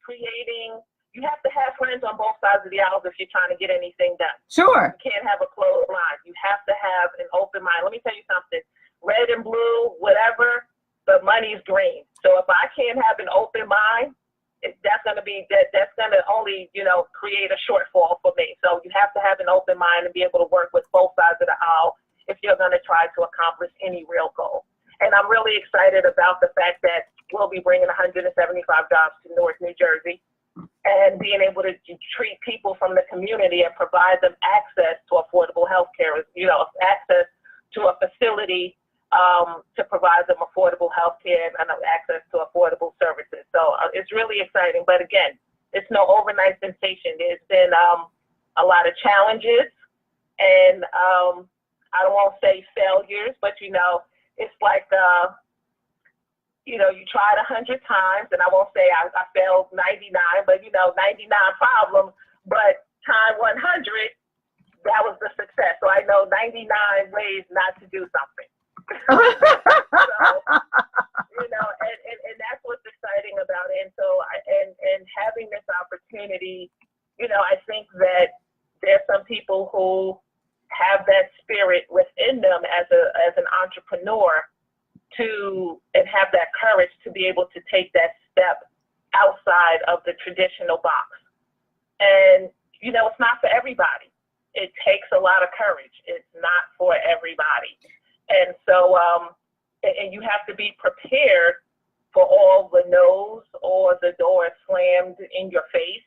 creating. You have to have friends on both sides of the aisle if you're trying to get anything done. Sure. You can't have a closed line. You have to have an open mind. Let me tell you something. Red and blue, whatever, the money's green. So if I can't have an open mind, that's going to only, create a shortfall for me. So you have to have an open mind and be able to work with both sides of the aisle if you're going to try to accomplish any real goal. And I'm really excited about the fact that we'll be bringing 175 jobs to Newark, New Jersey, and being able to treat people from the community and provide them access to affordable health care, access to a facility to provide them affordable health care and access to affordable services. So it's really exciting. But again, it's no overnight sensation. There's been a lot of challenges and I won't say failures, but it's like, you tried 100 times, and I won't say I failed 99, but 99 problems, but time 100, that was the success. So I know 99 ways not to do something. So, and that's what's exciting about it. And so, and and having this opportunity, you know, I think that there's some people who have that spirit within them as an entrepreneur and have that courage to be able to take that step outside of the traditional box. And, you know, it's not for everybody. It takes a lot of courage. It's not for everybody. And so, and you have to be prepared for all the no's or the doors slammed in your face,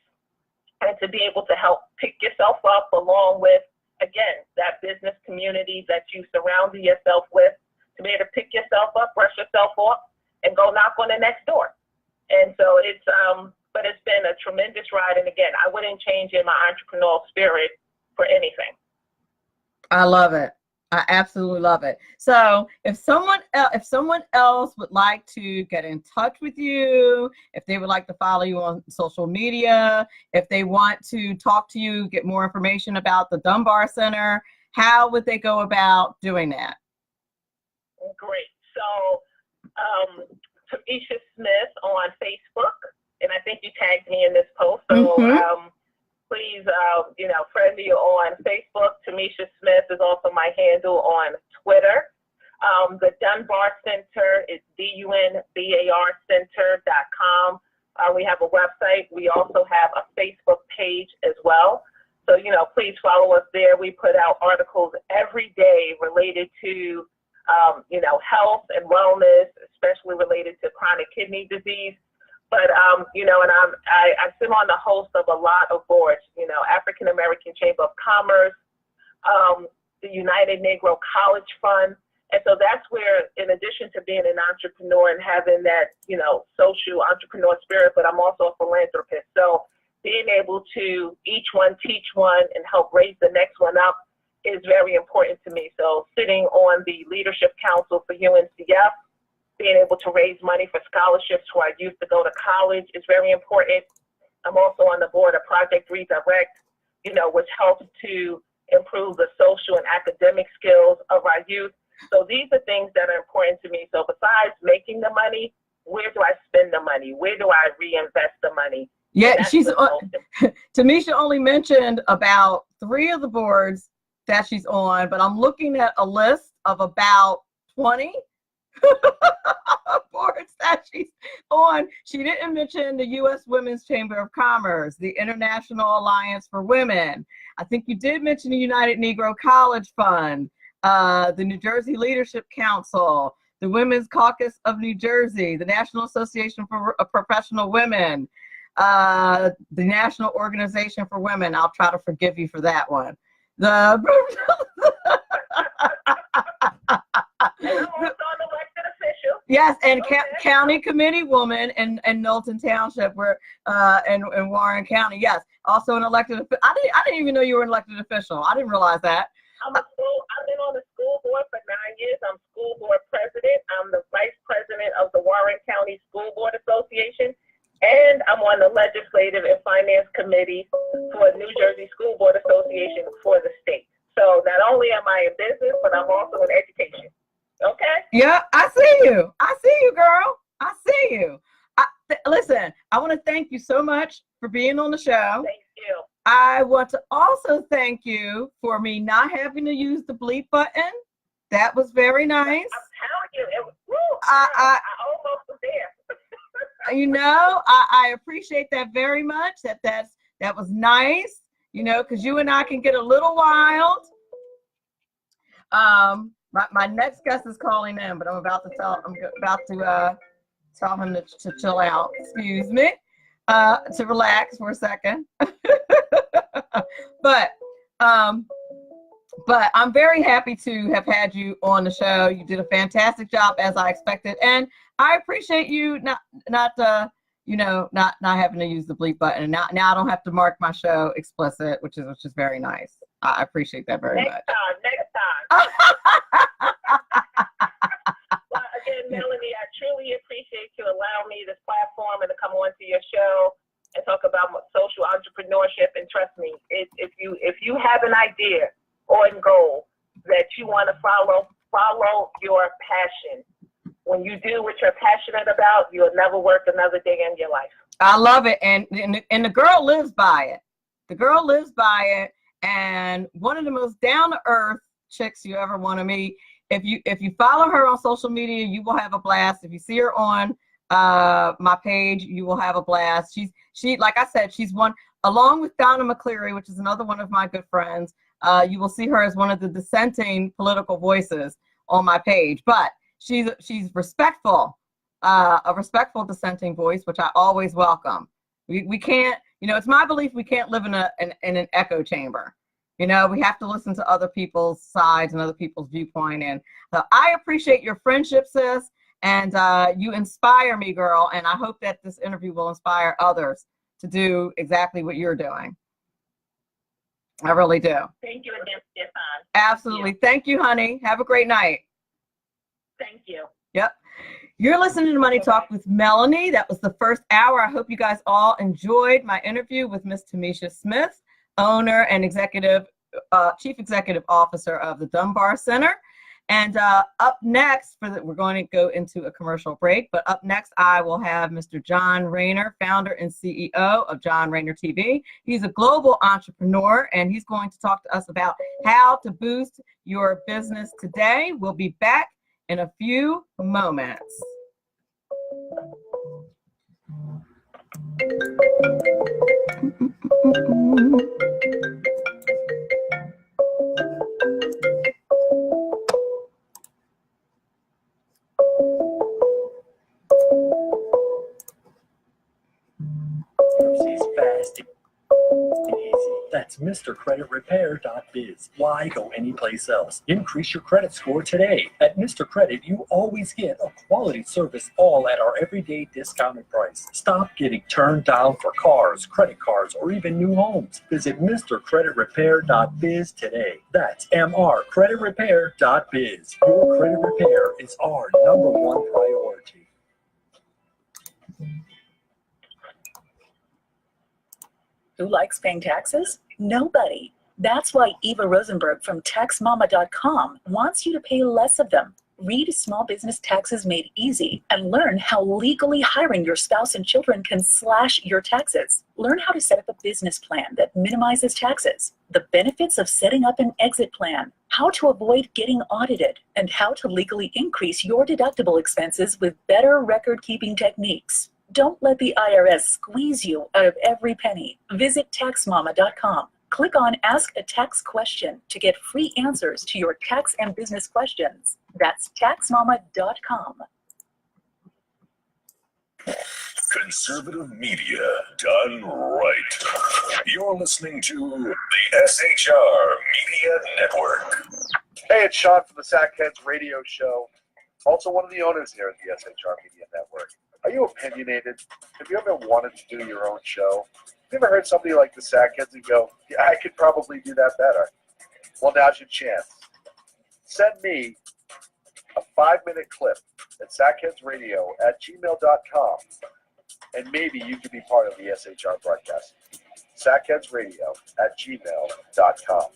and to be able to help pick yourself up along with, again, that business community that you surrounded yourself with, to be able to pick yourself up, brush yourself off, and go knock on the next door. And so but it's been a tremendous ride. And again, I wouldn't change in my entrepreneurial spirit for anything. I love it. I absolutely love it. So if someone else would like to get in touch with you, if they would like to follow you on social media, if they want to talk to you, get more information about the Dunbar Center, how would they go about doing that? Great. So Tammeisha Smith on Facebook, and I think you tagged me in this post. So please, you know, friend me on Facebook. Tammeisha Smith is also my handle on Twitter. The Dunbar Center is DUNBARcenter.com. We have a website. We also have a Facebook page as well. So, you know, please follow us there. We put out articles every day related to, you know, health and wellness, especially related to chronic kidney disease. But, you know, and I sit on the host of a lot of boards, you know, African American Chamber of Commerce, the United Negro College Fund. And so that's where, in addition to being an entrepreneur and having that, you know, social entrepreneur spirit, but I'm also a philanthropist. So being able to each one teach one and help raise the next one up is very important to me. So sitting on the Leadership Council for UNCF, being able to raise money for scholarships for our youth to go to college is very important. I'm also on the board of Project Redirect, you know, which helps to improve the social and academic skills of our youth. So these are things that are important to me. So besides making the money, where do I spend the money? Where do I reinvest the money? Yeah, Tammeisha only mentioned about 3 of the boards that she's on, but I'm looking at a list of about 20 boards that she's on. She didn't mention the U.S. Women's Chamber of Commerce, the International Alliance for Women. I think you did mention the United Negro College Fund, the New Jersey Leadership Council, the Women's Caucus of New Jersey, the National Association for Professional Women, the National Organization for Women. I'll try to forgive you for that one. Yes, and county committee woman in Knowlton Township, where in Warren County. Yes, also an elected. I didn't even know you were an elected official. I didn't realize that. I've been on the school board for 9 years. I'm school board president. I'm the vice president of the Warren County School Board Association, and I'm on the legislative and finance committee for New Jersey School Board Association for the state. So not only am I in business, but I'm also in education. Okay. Yeah, I see you. I see you, girl. I see you. Listen, I want to thank you so much for being on the show. Thank you. I want to also thank you for me not having to use the bleep button. That was very nice. I'm telling you, it was, I almost was there. You know, I appreciate that very much. That was nice. You know, because you and I can get a little wild. My next guest is calling in, but I'm about to tell him to chill out. Excuse me, to relax for a second. But I'm very happy to have had you on the show. You did a fantastic job, as I expected, and I appreciate you not having to use the bleep button. Now I don't have to mark my show explicit, which is very nice. I appreciate that very much. Next time. Well, again, Melanie, I truly appreciate you allowing me this platform and to come onto your show and talk about social entrepreneurship. And trust me, if you have an idea or a goal that you want to follow your passion. When you do what you're passionate about, you'll never work another day in your life. I love it, and the girl lives by it. The girl lives by it, and one of the most down to earth chicks you ever want to meet. If you follow her on social media, you will have a blast. If you see her on my page, you will have a blast. She like I said, she's one, along with Donna McCleary, which is another one of my good friends. You will see her as one of the dissenting political voices on my page, but she's respectful. A respectful dissenting voice, which I always welcome. We can't, it's my belief we can't live in an echo chamber. We have to listen to other people's sides and other people's viewpoint. And I appreciate your friendship, sis, and you inspire me, girl. And I hope that this interview will inspire others to do exactly what you're doing. I really do. Thank you again, Stefan. Absolutely. Thank you, honey. Have a great night. Thank you. Yep. You're listening to Money Talk with Melanie. That was the first hour. I hope you guys all enjoyed my interview with Miss Tammeisha Smith, owner and chief executive officer of the Dunbar Center. And up next, we're going to go into a commercial break, but up next I will have Mr. John Rayner, founder and CEO of John Rayner TV. He's a global entrepreneur, and he's going to talk to us about how to boost your business today. We'll be back in a few moments. She's fast and easy. That's MrCreditRepair.biz. Why go anyplace else? Increase your credit score today. At Mr. Credit, you always get a quality service, all at our everyday discounted price. Stop getting turned down for cars, credit cards, or even new homes. Visit MrCreditRepair.biz today. That's MrCreditRepair.biz. Your credit repair is our #1 priority. Who likes paying taxes? Nobody. That's why Eva Rosenberg from TaxMama.com wants you to pay less of them. Read Small Business Taxes Made Easy and learn how legally hiring your spouse and children can slash your taxes. Learn how to set up a business plan that minimizes taxes, the benefits of setting up an exit plan, how to avoid getting audited, and how to legally increase your deductible expenses with better record-keeping techniques. Don't let the IRS squeeze you out of every penny. Visit TaxMama.com. Click on Ask a Tax Question to get free answers to your tax and business questions. That's TaxMama.com. Conservative media done right. You're listening to the SHR Media Network. Hey, it's Sean from the Sackheads Radio Show. Also one of the owners here at the SHR Media Network. Are you opinionated? Have you ever wanted to do your own show? Have you ever heard somebody like the Sackheads and go, yeah, I could probably do that better? Well, now's your chance. Send me a 5-minute clip at sackheadsradio@gmail.com, and maybe you could be part of the SHR broadcast. sackheadsradio@gmail.com.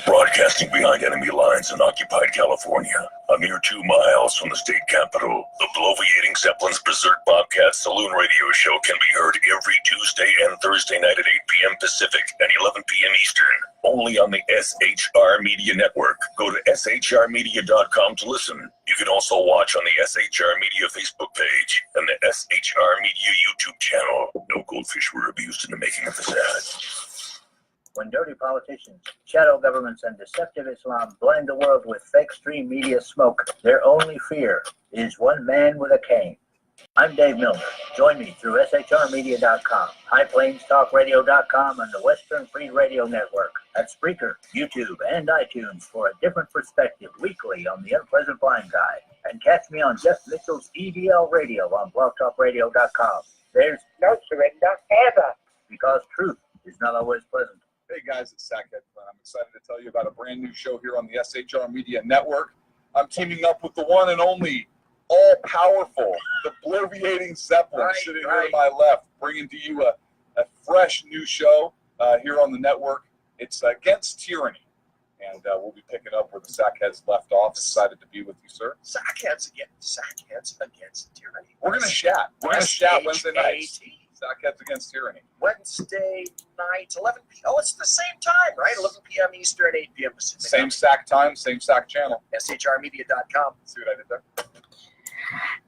Broadcasting behind enemy lines in occupied California, a mere 2 miles from the state capital, the bloviating Zeppelin's Berserk Bobcat Saloon Radio Show can be heard every Tuesday and Thursday night at 8 p.m. Pacific and 11 p.m. Eastern, only on the SHR Media Network. Go to shrmedia.com to listen. You can also watch on the SHR Media Facebook page and the SHR Media YouTube channel. No goldfish were abused in the making of this ad. When dirty politicians, shadow governments, and deceptive Islam blind the world with fake stream media smoke, their only fear is one man with a cane. I'm Dave Milner. Join me through shrmedia.com, highplanestalkradio.com, and the Western Free Radio Network at Spreaker, YouTube, and iTunes for a different perspective weekly on the Unpleasant Blind Guy. And catch me on Jeff Mitchell's EDL Radio on blogtalkradio.com. There's no surrender ever, because truth is not always pleasant. Hey guys, it's Sackhead. I'm excited to tell you about a brand new show here on the SHR Media Network. I'm teaming up with the one and only all-powerful, the bloviating Zeppelin sitting here to my left, bringing to you a fresh new show here on the network. It's Against Tyranny. and we'll be picking up where the Sackheads left off. Excited to be with you, sir. Sackheads against tyranny. We're going to chat. We're going to chat Wednesday nights. Sackheads against tyranny. Wednesday night, 11 p.m. Oh, it's the same time, right? 11 p.m. Eastern, 8 p.m. Pacific. Same Sack time, same Sack channel. SHRmedia.com. See what I did there?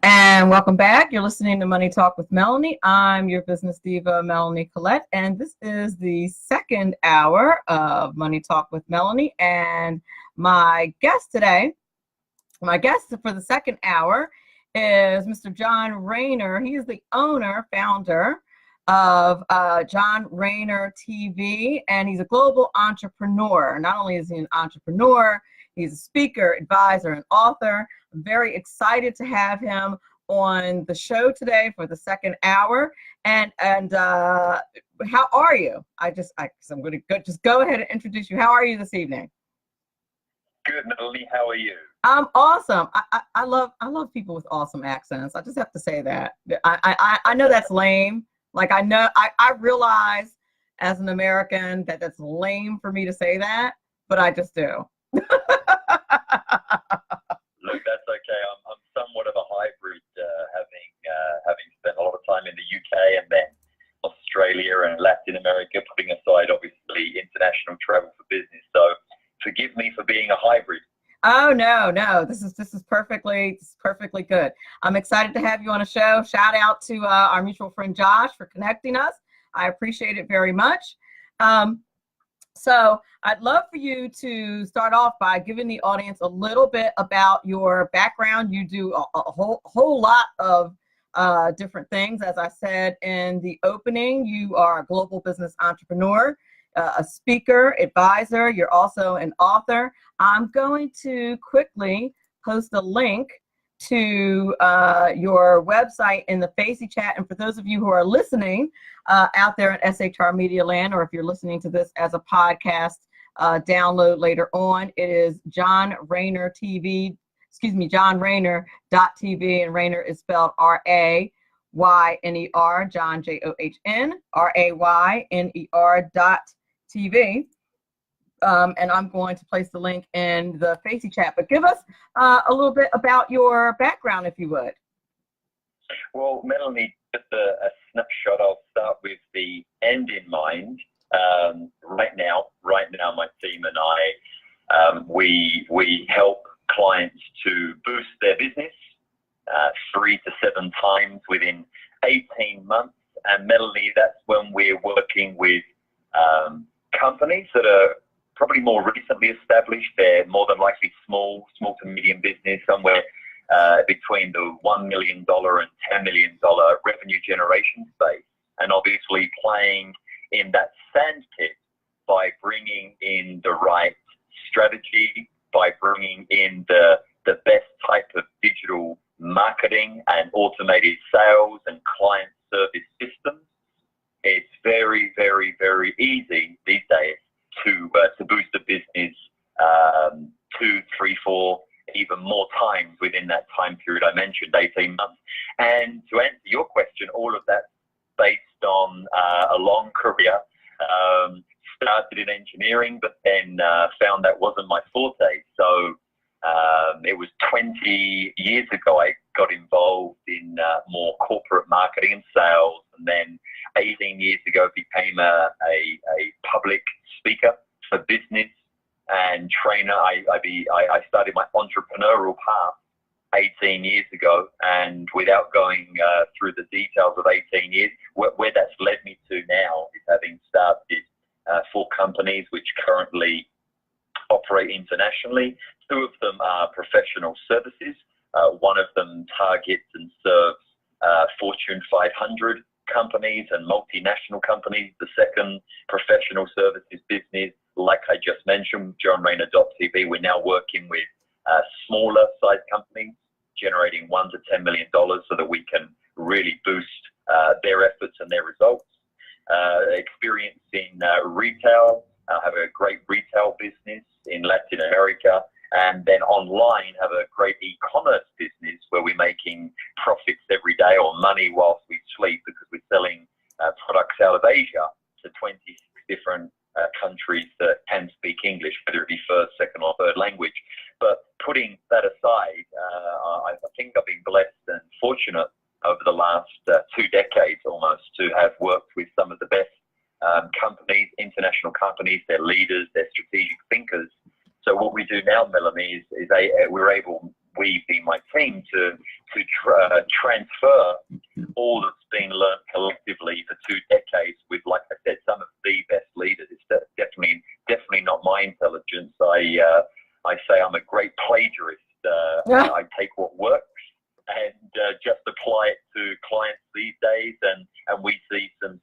And welcome back. You're listening to Money Talk with Melanie. I'm your business diva, Melanie Collette, and this is the second hour of Money Talk with Melanie. And my guest today, for the second hour is Mr. John Rayner. He is the founder of John Rayner TV, and he's a global entrepreneur. Not only is he an entrepreneur, he's a speaker, advisor, and author. I'm very excited to have him on the show today for the second hour. And how are you? I'm going to just go ahead and introduce you. How are you this evening? Good, Melanie. How are you? I'm awesome. I love people with awesome accents. I just have to say that. I know that's lame. Like I realize as an American that that's lame for me to say that, but I just do. Look, that's okay. I'm somewhat of a hybrid, having spent a lot of time in the UK and then Australia and Latin America, putting aside obviously international travel for business. So forgive me for being a hybrid. Oh no, this is perfectly good. I'm excited to have you on a show. Shout out to our mutual friend Josh for connecting us. I appreciate it very much. So I'd love for you to start off by giving the audience a little bit about your background. You do a whole lot of different things. As I said in the opening, you are a global business entrepreneur, a speaker, advisor. You're also an author. I'm going to quickly post a link to your website in the Facey chat. And for those of you who are listening out there in SHR Media Land, or if you're listening to this as a podcast download later on, it is John Rayner TV, JohnRayner.tv, and Rayner is spelled RAYNER, John JOHN, RAYNER.TV. And I'm going to place the link in the Facey chat. But give us a little bit about your background, if you would. Well, Melanie, just a snapshot. I'll start with the end in mind. Right now, my team and I, we help clients to boost their business 3 to 7 times within 18 months. And Melanie, that's when we're working with companies that are probably more recently established. They're more than likely small to medium business, somewhere between the $1 million and $10 million revenue generation space. And obviously playing in that sandpit by bringing in the right strategy, by bringing in the best type of digital marketing and automated sales and client service systems. It's very, very, very easy these days to boost the business 2, 3, 4, even more times within that time period I mentioned, 18 months. And to answer your question, all of that based on a long career. Started in engineering, but then found that wasn't my forte. So it was 20 years ago I got involved in more corporate marketing and sales, and then 18 years ago became a public speaker for business and trainer. I started my entrepreneurial path 18 years ago, and without going through the details of 18 years, where that's led me to now is having started 4 companies which currently operate internationally. 2 of them are professional services. One of them targets and serves Fortune 500 companies and multinational companies. The second professional services business, like I just mentioned, JohnRayner.tv, we're now working with smaller size companies generating $1 to $10 million so that we can really boost their efforts and their results. Experience in retail, have a great retail business in Latin America, and then online have a great e-commerce business where we're making profits every day or money whilst we sleep, because we're selling products out of Asia to 26 different countries that can speak English, whether it be first, been blessed and fortunate over the last 2 decades almost to have worked with some of the best companies, international companies, their leaders, their strategic thinkers. So what we do now, Melanie, is we're able, we being my team, to transfer all that's been learned collectively for 2 decades with, like I said, some of the best leaders. It's definitely not my intelligence. I say I'm a great plagiarist. I take what works and just apply it to clients these days, and we see some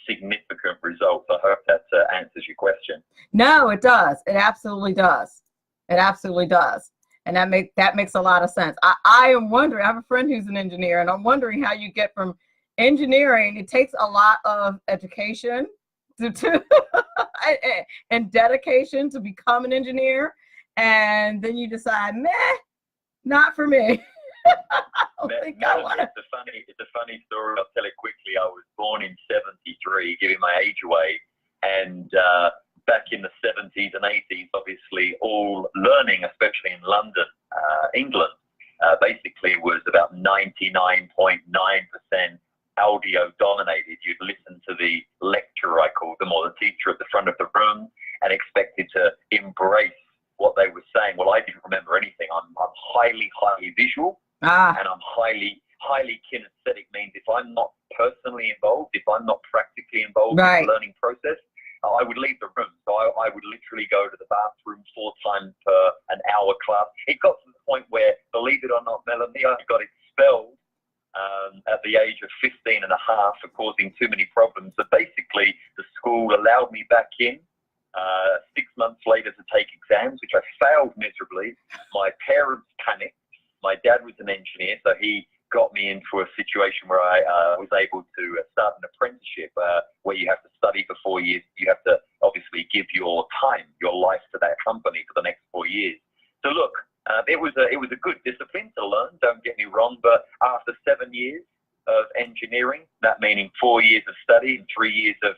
significant results. I hope that answers your question. No, it does. It absolutely does. It absolutely does. And that makes a lot of sense. I am wondering, I have a friend who's an engineer, and I'm wondering how you get from engineering. It takes a lot of education to and dedication to become an engineer. And then you decide, meh, not for me. It's a funny story. I'll tell it quickly. I was born in 73, giving my age away. And back in the 70s and 80s, obviously, all learning, especially in London, England, basically was about 99.9% audio dominated. You'd listen to the lecturer, I called them, or the teacher at the front of the room, and expected to embrace what they were saying. Well, I didn't remember anything. I'm highly visual, and I'm highly kinesthetic. Means if I'm not personally involved, if I'm not practically involved in the learning process, I would leave the room. So I would literally go to the bathroom 4 times per an hour class. It got to the point where, believe it or not, Melanie, I got expelled at the age of 15 and a half for causing too many problems. So basically, the school allowed me back in 6 months later to take exams, which I failed miserably. My parents panicked. My dad was an engineer, so he got me into a situation where I was able to start an apprenticeship where you have to study for 4 years. You have to obviously give your time, your life to that company for the next 4 years. So look, it was a good discipline to learn, don't get me wrong, but after 7 years of engineering, that meaning 4 years of study and 3 years of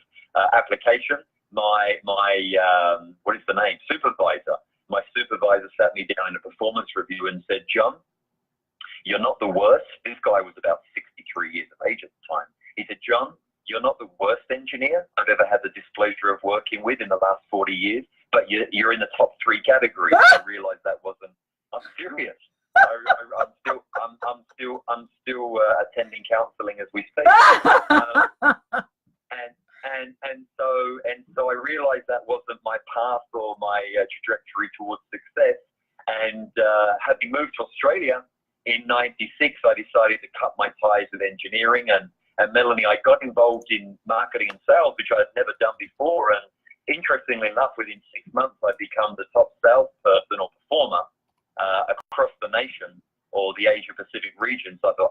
application, my what is the name? My supervisor sat me down in a performance review and said, John, you're not the worst. This guy was about 63 years of age at the time. He said, John, you're not the worst engineer I've ever had the displeasure of working with in the last 40 years, but you're in the top 3 categories. I realized that wasn't, I'm serious. I'm still attending counseling as we speak. And so I realized that wasn't my path or my trajectory towards success. And having moved to Australia in '96, I decided to cut my ties with engineering. And Melanie, I got involved in marketing and sales, which I had never done before. And interestingly enough, within 6 months, I'd become the top salesperson or performer across the nation or the Asia Pacific region. So I thought,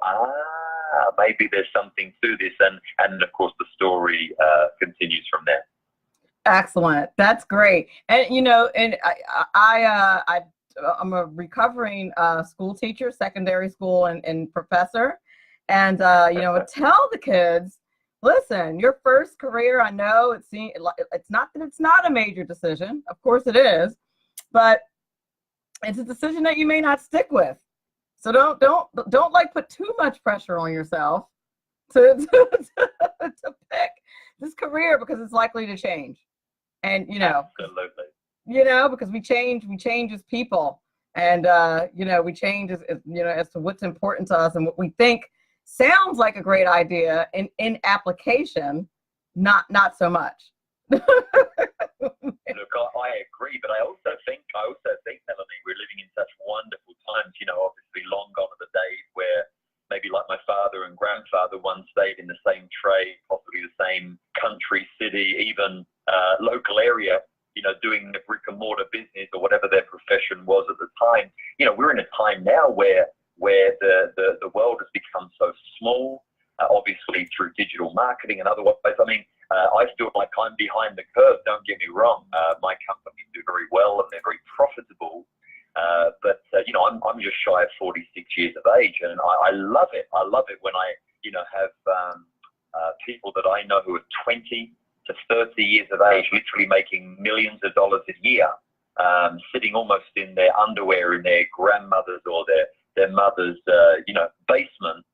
maybe there's something to this. And of course, the story continues from there. Excellent. That's great. And, you know, and I'm a recovering school teacher, secondary school and professor. And, you know, tell the kids, listen, your first career, I know it's not that it's not a major decision. Of course it is, but it's a decision that you may not stick with. So don't like put too much pressure on yourself to pick this career, because it's likely to change. And, you know, absolutely. You know, because we change as people, and you know, we change as you know, as to what's important to us and what we think sounds like a great idea in application, not so much. Look, I agree, but I also think, Melanie, we're living in such wonderful times. You know, obviously, long gone are the days where maybe like my father and grandfather once stayed in the same trade, possibly the same country, city, even local area, you know, doing the brick and mortar business or whatever their profession was at the time. You know, we're in a time now where the world has become so small, obviously through digital marketing and otherwise. I mean, I feel like I'm behind the curve, don't get me wrong. My companies do very well and they're very profitable. But you know, I'm just shy of 46 years of age, and I love it. I love it when I, you know, have people that I know who are 20 to 30 years of age, literally making millions of dollars a year, sitting almost in their underwear in their grandmother's or their mother's, basement,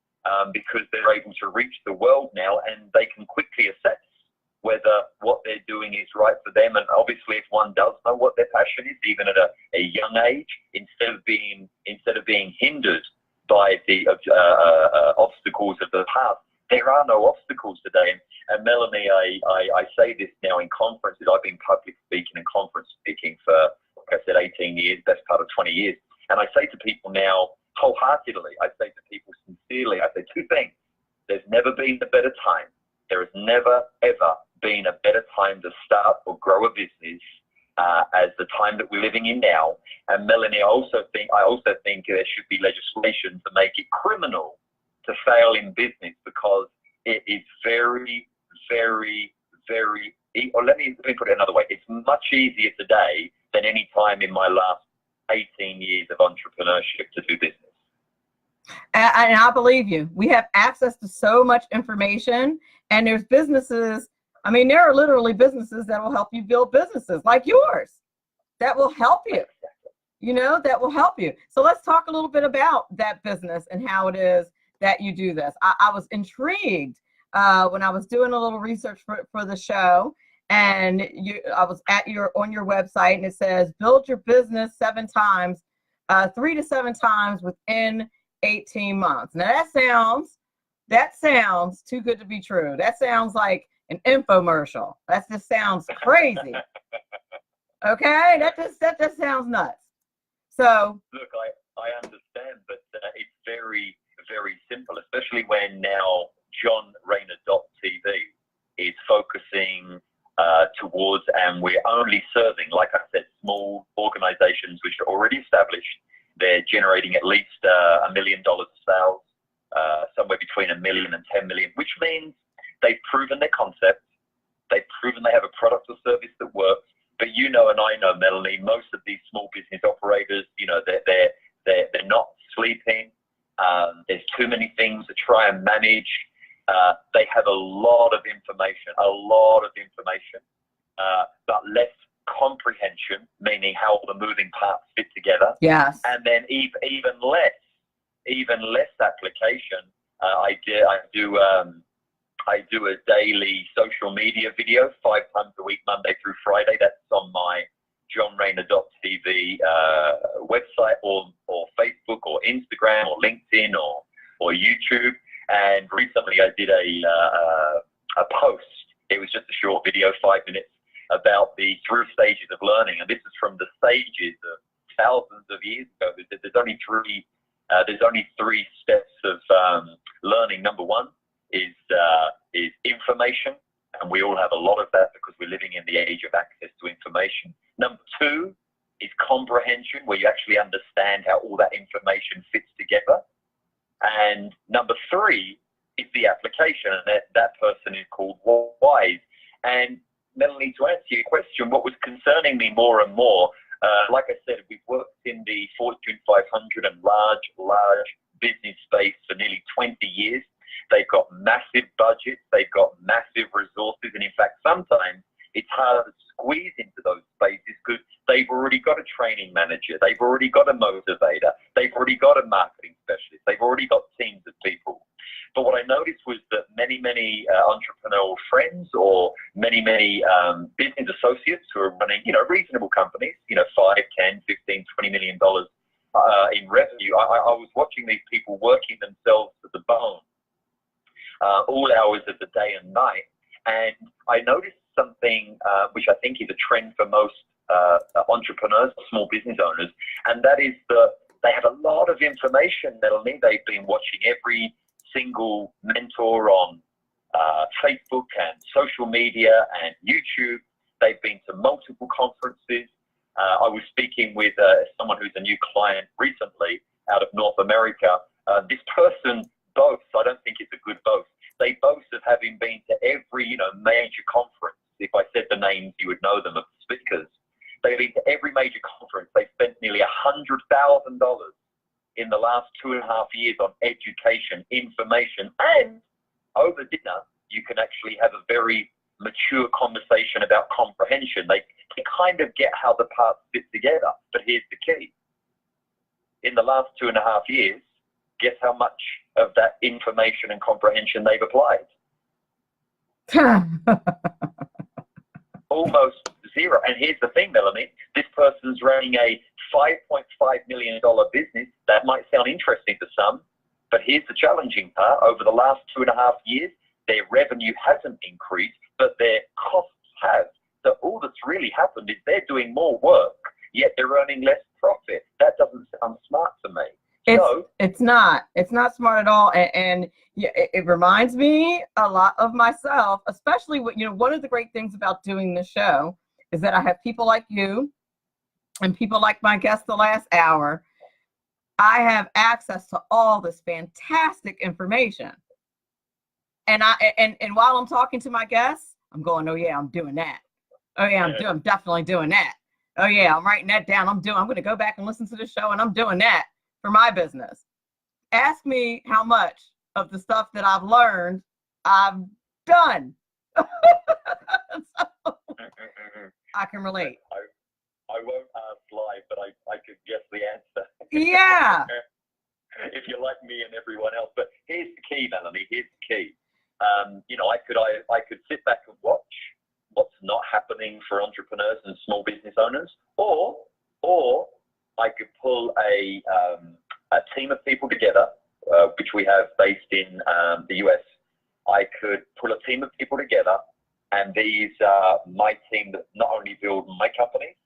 because they're able to reach the world now, and they can quickly assess whether what they're doing is right for them. And obviously, if one does know what their passion is, even at a young age, instead of being hindered by the obstacles of the past, there are no obstacles today. And Melanie, I say this now in conferences. I've been public speaking and conference speaking for, like I said, 18 years, best part of 20 years. And I say to people now, wholeheartedly, I say to people sincerely, I say two things. There's never been a better time. There has never, ever been a better time to start or grow a business as the time that we're living in now. And Melanie, I also think there should be legislation to make it criminal to fail in business, because it is very, very, very, or let me put it another way. It's much easier today than any time in my last 18 years of entrepreneurship to do business. And I believe you. We have access to so much information, and there's businesses. I mean, there are literally businesses that will help you build businesses like yours that will help you, that will help you. So let's talk a little bit about that business and how it is that you do this. I was intrigued when I was doing a little research for the show, and I was on your website, and it says build your business 3 to 7 times within 18 months. Now that sounds too good to be true. That sounds like an infomercial. That just sounds crazy. Okay, that just sounds nuts. So look, I understand, but it's very, very simple, especially when now JohnRayner.tv is focusing towards, and we're only serving, like I said, small organizations which are already established. They're generating at least $1 million of sales, somewhere between $1 million and $10 million, which means they've proven their concept. They've proven they have a product or service that works. But and I know, Melanie, most of these small business operators, they're not sleeping. There's too many things to try and manage. They have a lot of information, but less comprehension, meaning how the moving parts fit together. Yes. And then even less application. I do a daily social media video 5 times a week, Monday through Friday. That's on my JohnRayner.tv website, or Facebook, or Instagram, or LinkedIn, or YouTube. And recently I did a post. It was just a short video, 5 minutes, about the 3 stages of learning. And this is from the stages of thousands of years ago. There's only three steps of learning. Number 1 is information, and we all have a lot of that because we're living in the age of access to information. Number 2 is comprehension, where you actually understand how all that information fits together. And number 3 is the application, and that person is called wise. And Melanie, to answer your question, what was concerning me more and more, like I said, we've worked in the Fortune 500 and large business space for nearly 20 years. They've got massive budgets, they've got massive resources, and in fact, sometimes it's hard to squeeze into those spaces because they've already got a training manager, they've already got a motivator, they've already got a marketing specialist, they've already got teams of people. But what I noticed was that many entrepreneurial friends, or many business associates who are running, reasonable companies, $5, 10, 15, $20 million in revenue, I was watching these people working themselves to the bone, all hours of the day and night. And I noticed something which I think is a trend for most entrepreneurs, small business owners, and that is that they have a lot of information, Melanie. They've been watching every single mentor on Facebook and social media and YouTube. They've been to multiple conferences. I was speaking with someone who's a new client recently out of North America. This person boasts, I don't think it's a good boast, they boast of having been to every major conference. If I said the names, you would know them, of the speakers. They've been to every major conference. They spent nearly $100,000 in the last 2.5 years on education, information, and over dinner, you can actually have a very mature conversation about comprehension. They kind of get how the parts fit together, but here's the key. in the last 2.5 years, guess how much of that information and comprehension they've applied? Almost zero. And here's the thing, Melanie, this person's running a $5.5 million business. That might sound interesting to some, but here's the challenging part. Over the last 2.5 years, their revenue hasn't increased, but their costs have. So all that's really happened is they're doing more work, yet they're earning less profit. That doesn't sound smart to me. It's not smart at all. And yeah, it reminds me a lot of myself, especially when, one of the great things about doing this show is that I have people like you and people like my guest the last hour. I have access to all this fantastic information. And while I'm talking to my guests, I'm going, oh yeah, I'm doing that. Oh yeah, I'm definitely doing that. Oh yeah, I'm writing that down. I'm going to go back and listen to the show, and I'm doing that for my business. Ask me how much of the stuff that I've learned I've done. So, I can relate. I won't ask live, but I could guess the answer. Yeah. If you're like me and everyone else. But here's the key, Melanie. Here's the key. I could sit back and watch what's not happening for entrepreneurs and small business owners, or I could pull a team of people together, which we have based in the US. I could pull a team of people together, and these are my team that not only build my companies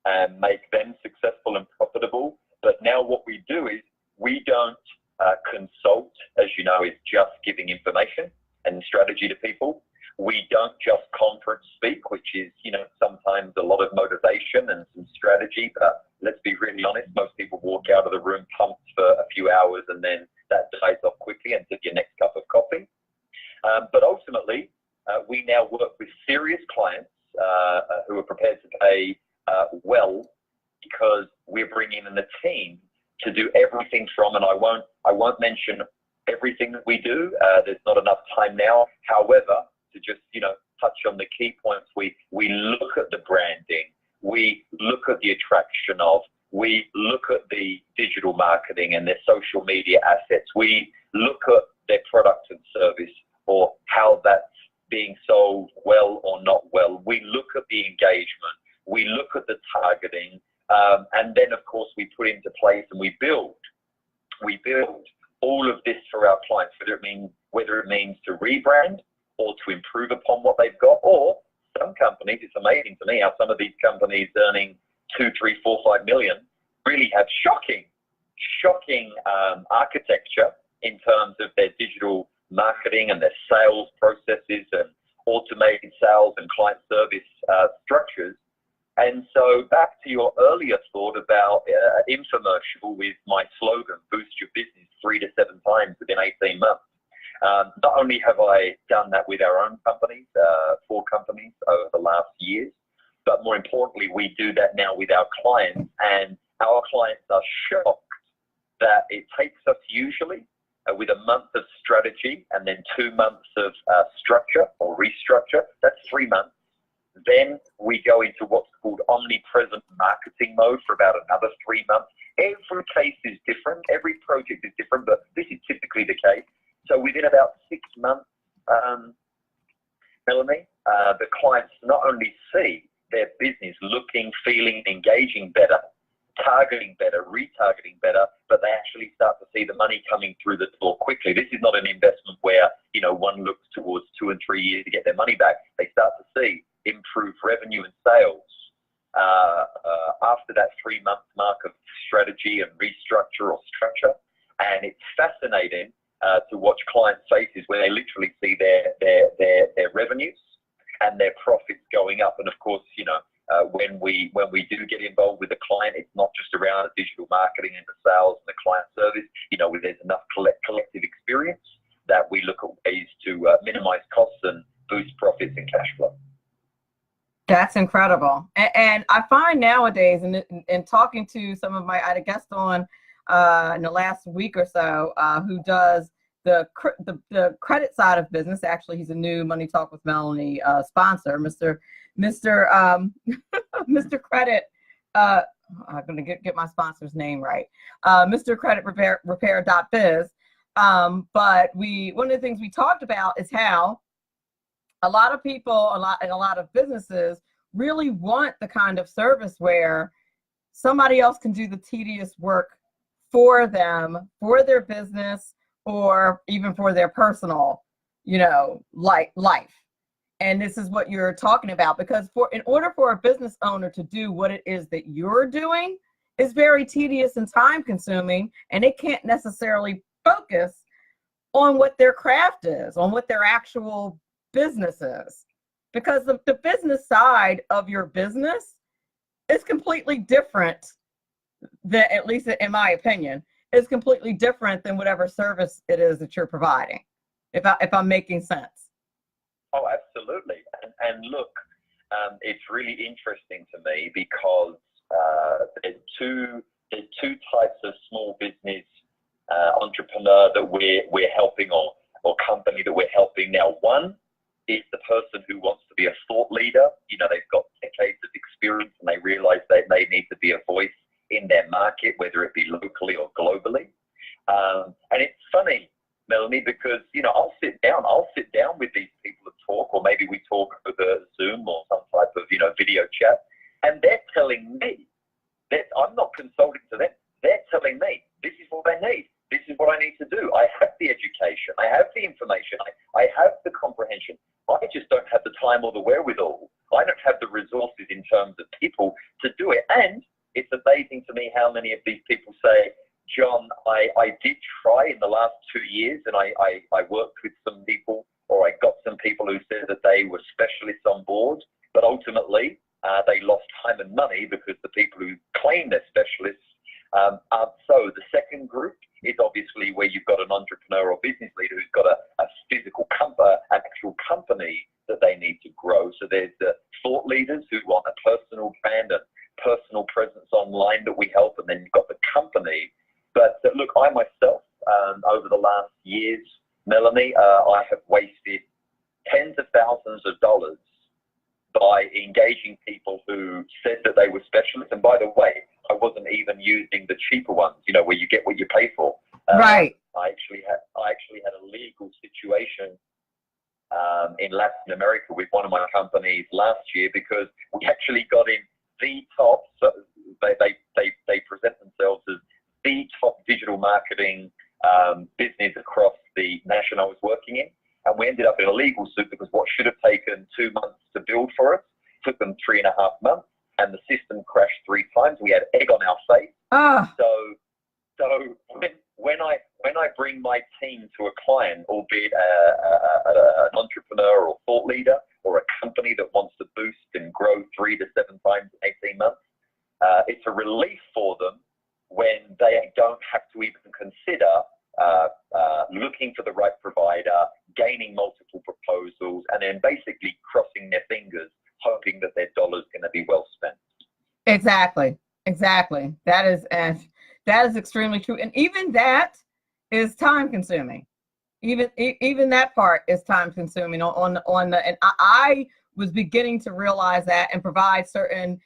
and make them successful and profitable, but now what we do is we don't consult, as you know, is just giving information and strategy to people. We don't just conference speak, which is, sometimes a lot of motivation and some strategy, but let's be really honest, most people walk out of the room pumped for a few hours and then that dies off quickly until your next cup of coffee. But ultimately, we now work with serious clients who are prepared to pay well, because we're bringing in a team to do everything from, and I won't mention everything that we do. There's not enough time now. However, to just touch on the key points, we look at the branding, we look at the attraction of, we look at the digital marketing and their social media assets, we look at their product and service, or how that's being sold well or not well. We look at the engagement, we look at the targeting, and then of course we put into place and we build all of this for our clients, whether it means to rebrand or to improve upon what they've got. Or some companies, it's amazing to me how some of these companies earning 2, 3, 4, 5 million really have shocking architecture in terms of their digital marketing and their sales processes and automated sales and client service structures. And so back to your earlier thought about infomercial with my slogan, boost your business 3 to 7 times within 18 months. Not only have I done that with our own companies, 4 companies over the last years, but more importantly, we do that now with our clients, and our clients are shocked that it takes us usually with a month of strategy and then 2 months of structure or restructure. That's 3 months. Then we go into what's called omnipresent marketing mode for about another 3 months. Every case is different. Every project is different, but this is typically the case. So within about 6 months, Melanie, the clients not only see their business looking, feeling, engaging better, targeting better, retargeting better, but they actually start to see the money coming through the door quickly. This is not an investment where, one looks towards 2 and 3 years to get their money back. They start to see improved revenue and sales after that 3-month mark of strategy and restructure or structure. And it's fascinating to watch client faces where they literally see their revenues and their profits going up. And of course, when we do get involved with the client, it's not just around the digital marketing and the sales and the client service. There's enough collective experience that we look at ways to minimize costs and boost profits and cash flow. That's incredible. And I find nowadays, in talking to some of I had a guest on in the last week or so who does the credit side of business. Actually, he's a new Money Talk with Melanie sponsor, Mr. Credit I'm going to get my sponsor's name right. Mr. Credit Repair.biz. But one of the things we talked about is how a lot of people, a lot of businesses really want the kind of service where somebody else can do the tedious work for them, for their business, or even for their personal, life. And this is what you're talking about, because in order for a business owner to do what it is that you're doing is very tedious and time consuming, and they can't necessarily focus on what their craft is, on what their actual business is. Because the business side of your business is completely different than, at least in my opinion, is completely different than whatever service it is that you're providing, if I'm making sense. Oh, absolutely. And look, it's really interesting to me because there's two types of small business entrepreneur that we're helping, or company that we're helping now. One is the person who wants to be a thought leader. They've got decades of experience and they realize that they need to be a voice in their market, whether it be locally or globally. And it's funny, Melanie, because I'll sit down with these people to talk, or maybe we talk over Zoom or some type of video chat, and they're telling me that I'm not consulting to them. They're telling me this is what I need. This is what I need to do. I have the education. I have the information. I have the comprehension. I just don't have the time or the wherewithal. I don't have the resources in terms of people to do it. And it's amazing to me how many of these people say, John, I did try in the last 2 years, and I worked with some people, or I got some people who said that they were specialists on board, but ultimately they lost time and money because the people who claim they're specialists aren't so. The second group is obviously where you've got an entrepreneur or business leader who's got a physical an actual company that they need to grow. So there's the thought leaders who want a personal brand and personal presence online that we help, and then you've got the company. But look, I myself, over the last years, Melanie, I have wasted tens of thousands of dollars by engaging people who said that they were specialists. And by the way, I wasn't even using the cheaper ones, where you get what you pay for. Right. I actually had a legal situation in Latin America with one of my companies last year, because we actually got in the top. So they present themselves as the top digital marketing business across the nation I was working in. And we ended up in a legal suit because what should have taken 2 months to build for us took them 3.5 months, and the system crashed 3 times. We had egg on our face. So when I bring my team to a client, albeit an entrepreneur or thought leader or a company that wants to boost and grow 3 to 7 times in 18 months, it's a relief for them when they don't have to even consider looking for the right provider, gaining multiple proposals, and then basically crossing their fingers, hoping that their dollar's going to be well spent. Exactly. That is extremely true. And even that is time consuming. Even that part is time consuming on the, and I was beginning to realize that and provide certain,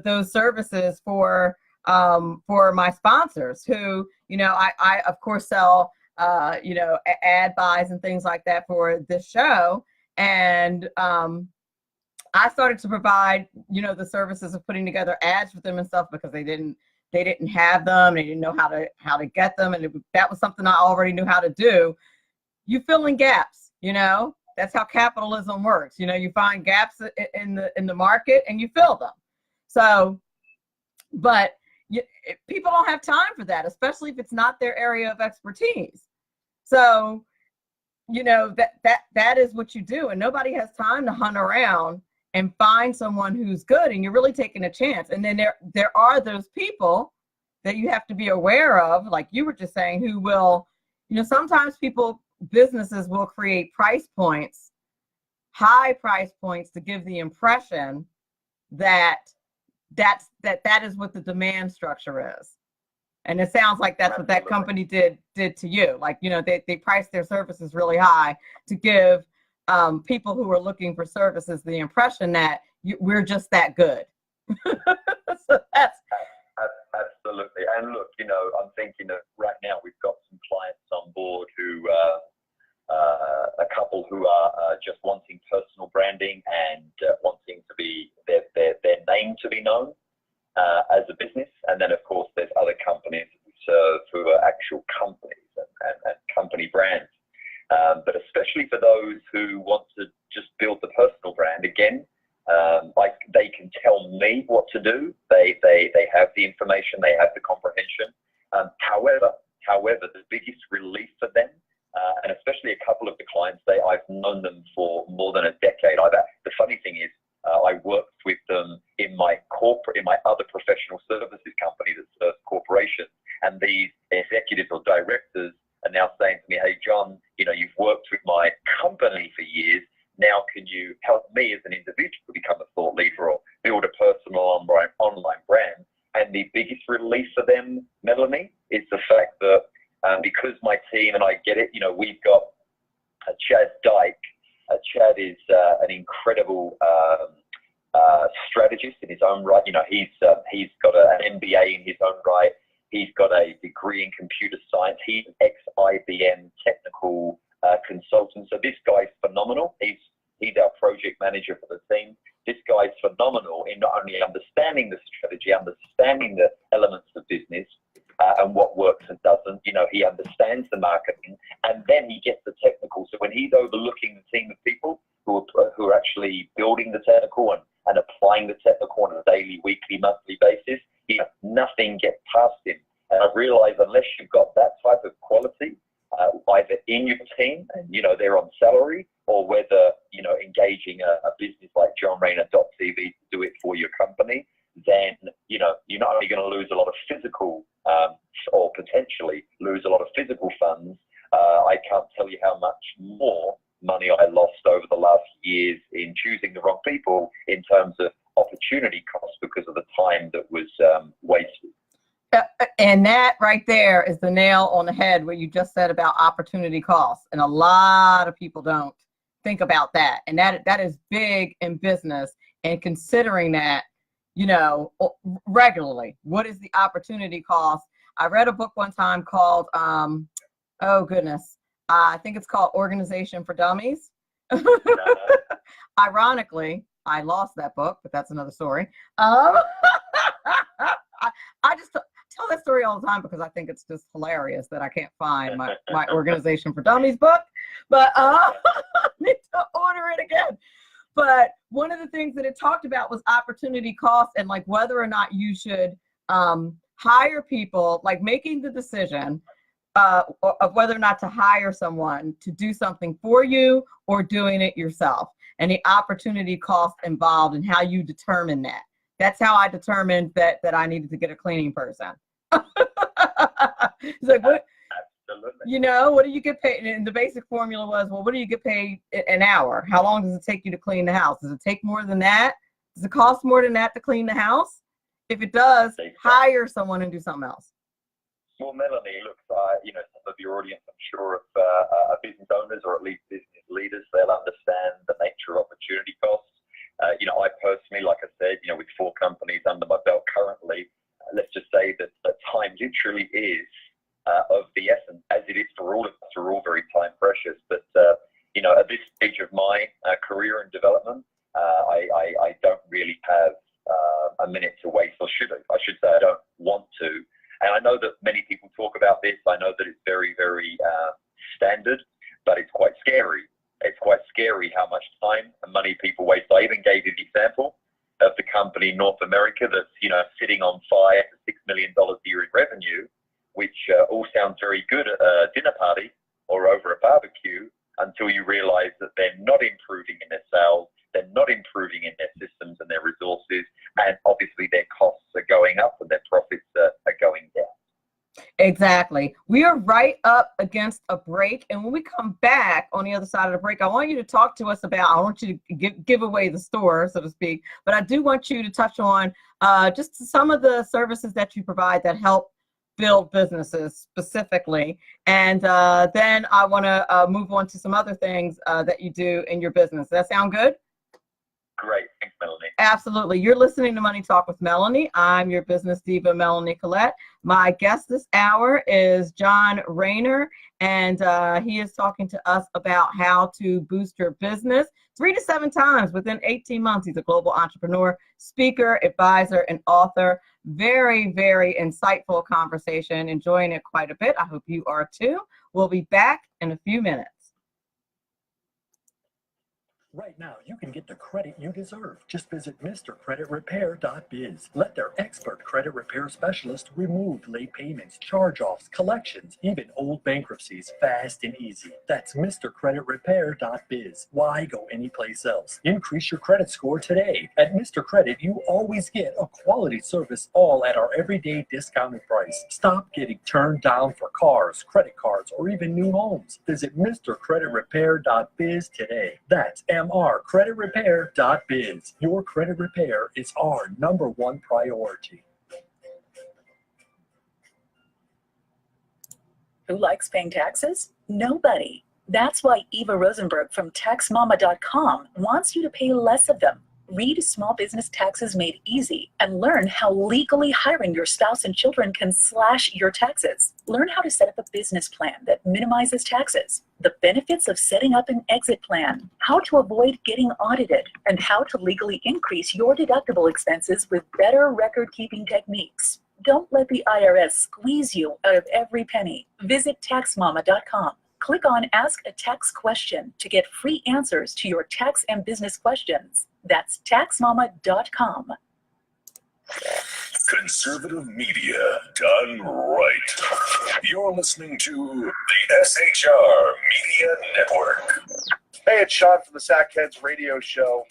those services for my sponsors who, I of course sell, ad buys and things like that for this show. And I started to provide, the services of putting together ads with them and stuff, because they didn't have them. They didn't know how to get them. And that was something I already knew how to do. You fill in gaps, that's how capitalism works. You find gaps in the market and you fill them. So, but people don't have time for that, especially if it's not their area of expertise. So, that is what you do. And nobody has time to hunt around and find someone who's good, and you're really taking a chance. And then there are those people that you have to be aware of, like you were just saying, who will, sometimes businesses will create price points, high price points, to give the impression that is what the demand structure is. And it sounds like that's what that company did to you. Like, they priced their services really high to give people who are looking for services the impression that we're just that good. So that's Absolutely. And look, I'm thinking that right now we've got some clients on board who, a couple who are just wanting personal branding and wanting to be their name to be known as a business. And then, of course, there's other companies that we serve who are actual companies and company brands. But especially for those who want to just build the personal brand, again, like they can tell me what to do. They have the information, they have the comprehension. However, the biggest relief for them, and especially a couple of the clients, I've known them for more than a decade. The funny thing is, I worked with them in my other professional services company that serves corporations, and these executives or directors are now saying to me, "Hey, John, you've worked with my company for years. Now, can you help me as an individual become a thought leader or build a personal online brand?" And the biggest relief for them, Melanie, is the fact that because my team, and I get it, we've got Chad Dyke. Chad is an incredible strategist in his own right. He's got an MBA in his own right. He's got a degree in computer science. He's an ex-IBM technical consultant. So this guy's phenomenal. He's our project manager for the team. This guy's phenomenal in not only understanding the strategy, understanding the elements of business and what works and doesn't. He understands the marketing, and then he gets the technical. So when he's overlooking the team of people who are actually building the technical and applying the technical on a daily, weekly, monthly basis, nothing gets past him. And I've realized unless you've got that type of quality, either in your team and they're on salary, or whether engaging a business like johnrayner.tv to do it for your company, then you're not only going to lose a lot of physical or potentially lose a lot of physical funds. I can't tell you how much more money I lost over the last years in choosing the wrong people in terms of opportunity costs because of the time that was wasted. And that right there is the nail on the head, what you just said about opportunity costs. And a lot of people don't think about that. And that is big in business. And considering that, regularly, what is the opportunity cost? I read a book one time called, I think it's called Organization for Dummies. Ironically, I lost that book, but that's another story. I just tell that story all the time because I think it's just hilarious that I can't find my Organization for Dummies book, but I need to order it again. But one of the things that it talked about was opportunity cost and like whether or not you should hire people, like making the decision of whether or not to hire someone to do something for you or doing it yourself, and the opportunity cost involved and how you determine that. That's how I determined that I needed to get a cleaning person. It's like, what? Absolutely. What do you get paid? And the basic formula was, well, what do you get paid an hour? How long does it take you to clean the house? Does it take more than that? Does it cost more than that to clean the house? If it does, hire someone and do something else. Well, Melanie, look, some of your audience, I'm sure, are business owners or at least business leaders. They'll understand the nature of opportunity costs. I personally, like I said, with 4 companies under my belt currently, let's just say that time literally is of the essence, as it is for all of us. We're all very time precious. But, at this stage of my career and development, I don't really have a minute to waste, or I should say I don't want to. And I know that many people talk about this. I know that it's very, very standard, but it's quite scary. It's quite scary how much time and money people waste. I even gave you the example of the company in North America that's, sitting on $5 to $6 million a year in revenue, which all sounds very good at a dinner party or over a barbecue until you realize that they're not improving in their sales, they're not improving in their systems and their resources, and obviously their costs are going up and their profits are going down. Exactly. We are right up against a break. And when we come back on the other side of the break, I want you to talk to us about, I want you to give away the store, so to speak, but I do want you to touch on just some of the services that you provide that help build businesses specifically. And then I want to move on to some other things that you do in your business. Does that sound good? Great. Thanks, Melanie. Absolutely. You're listening to Money Talk with Melanie. I'm your business diva, Melanie Collette. My guest this hour is John Rayner, and he is talking to us about how to boost your business 3 to 7 times within 18 months. He's a global entrepreneur, speaker, advisor, and author. Very, very insightful conversation. Enjoying it quite a bit. I hope you are too. We'll be back in a few minutes. Right now, you can get the credit you deserve. Just visit MrCreditRepair.biz. Let their expert credit repair specialist remove late payments, charge-offs, collections, even old bankruptcies fast and easy. That's MrCreditRepair.biz. Why go anyplace else? Increase your credit score today. At Mr. Credit, you always get a quality service, all at our everyday discounted price. Stop getting turned down for cars, credit cards, or even new homes. Visit MrCreditRepair.biz today. That's MrCreditRepair.biz. Your credit repair is our #1 priority. Who likes paying taxes? Nobody. That's why Eva Rosenberg from TaxMama.com wants you to pay less of them. Read Small Business Taxes Made Easy and learn how legally hiring your spouse and children can slash your taxes. Learn how to set up a business plan that minimizes taxes, the benefits of setting up an exit plan, how to avoid getting audited, and how to legally increase your deductible expenses with better record-keeping techniques. Don't let the IRS squeeze you out of every penny. Visit TaxMama.com. Click on Ask a Tax Question to get free answers to your tax and business questions. That's TaxMama.com. Conservative media done right. You're listening to the SHR Media Network. Hey, it's Sean from the Sackheads Radio Show.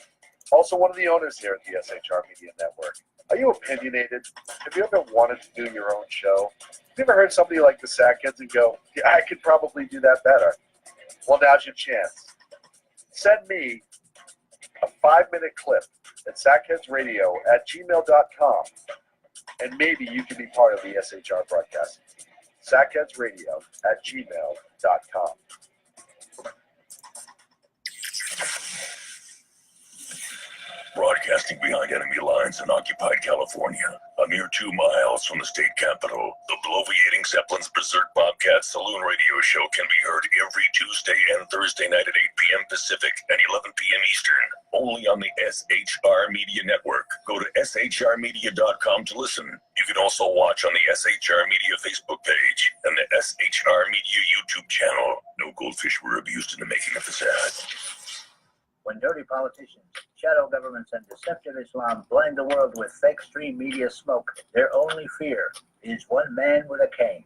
Also one of the owners here at the SHR Media Network. Are you opinionated? Have you ever wanted to do your own show? Have you ever heard somebody like the Sackheads and go, yeah, I could probably do that better? Well, now's your chance. Send me a 5-minute clip at sackheadsradio@gmail.com, and maybe you can be part of the SHR broadcasting team. sackheadsradio@gmail.com. Broadcasting behind enemy lines in occupied California, a mere 2 miles from the state capital, the bloviating Zeppelin's Berserk Bobcat Saloon Radio Show can be heard every Tuesday and Thursday night at 8 p.m. Pacific and 11 p.m. Eastern, only on the SHR Media Network. Go to shrmedia.com to listen. You can also watch on the SHR Media Facebook page and the SHR Media YouTube channel. No goldfish were abused in the making of this ad. When dirty politicians, shadow governments, and deceptive Islam blind the world with fake stream media smoke, their only fear is one man with a cane.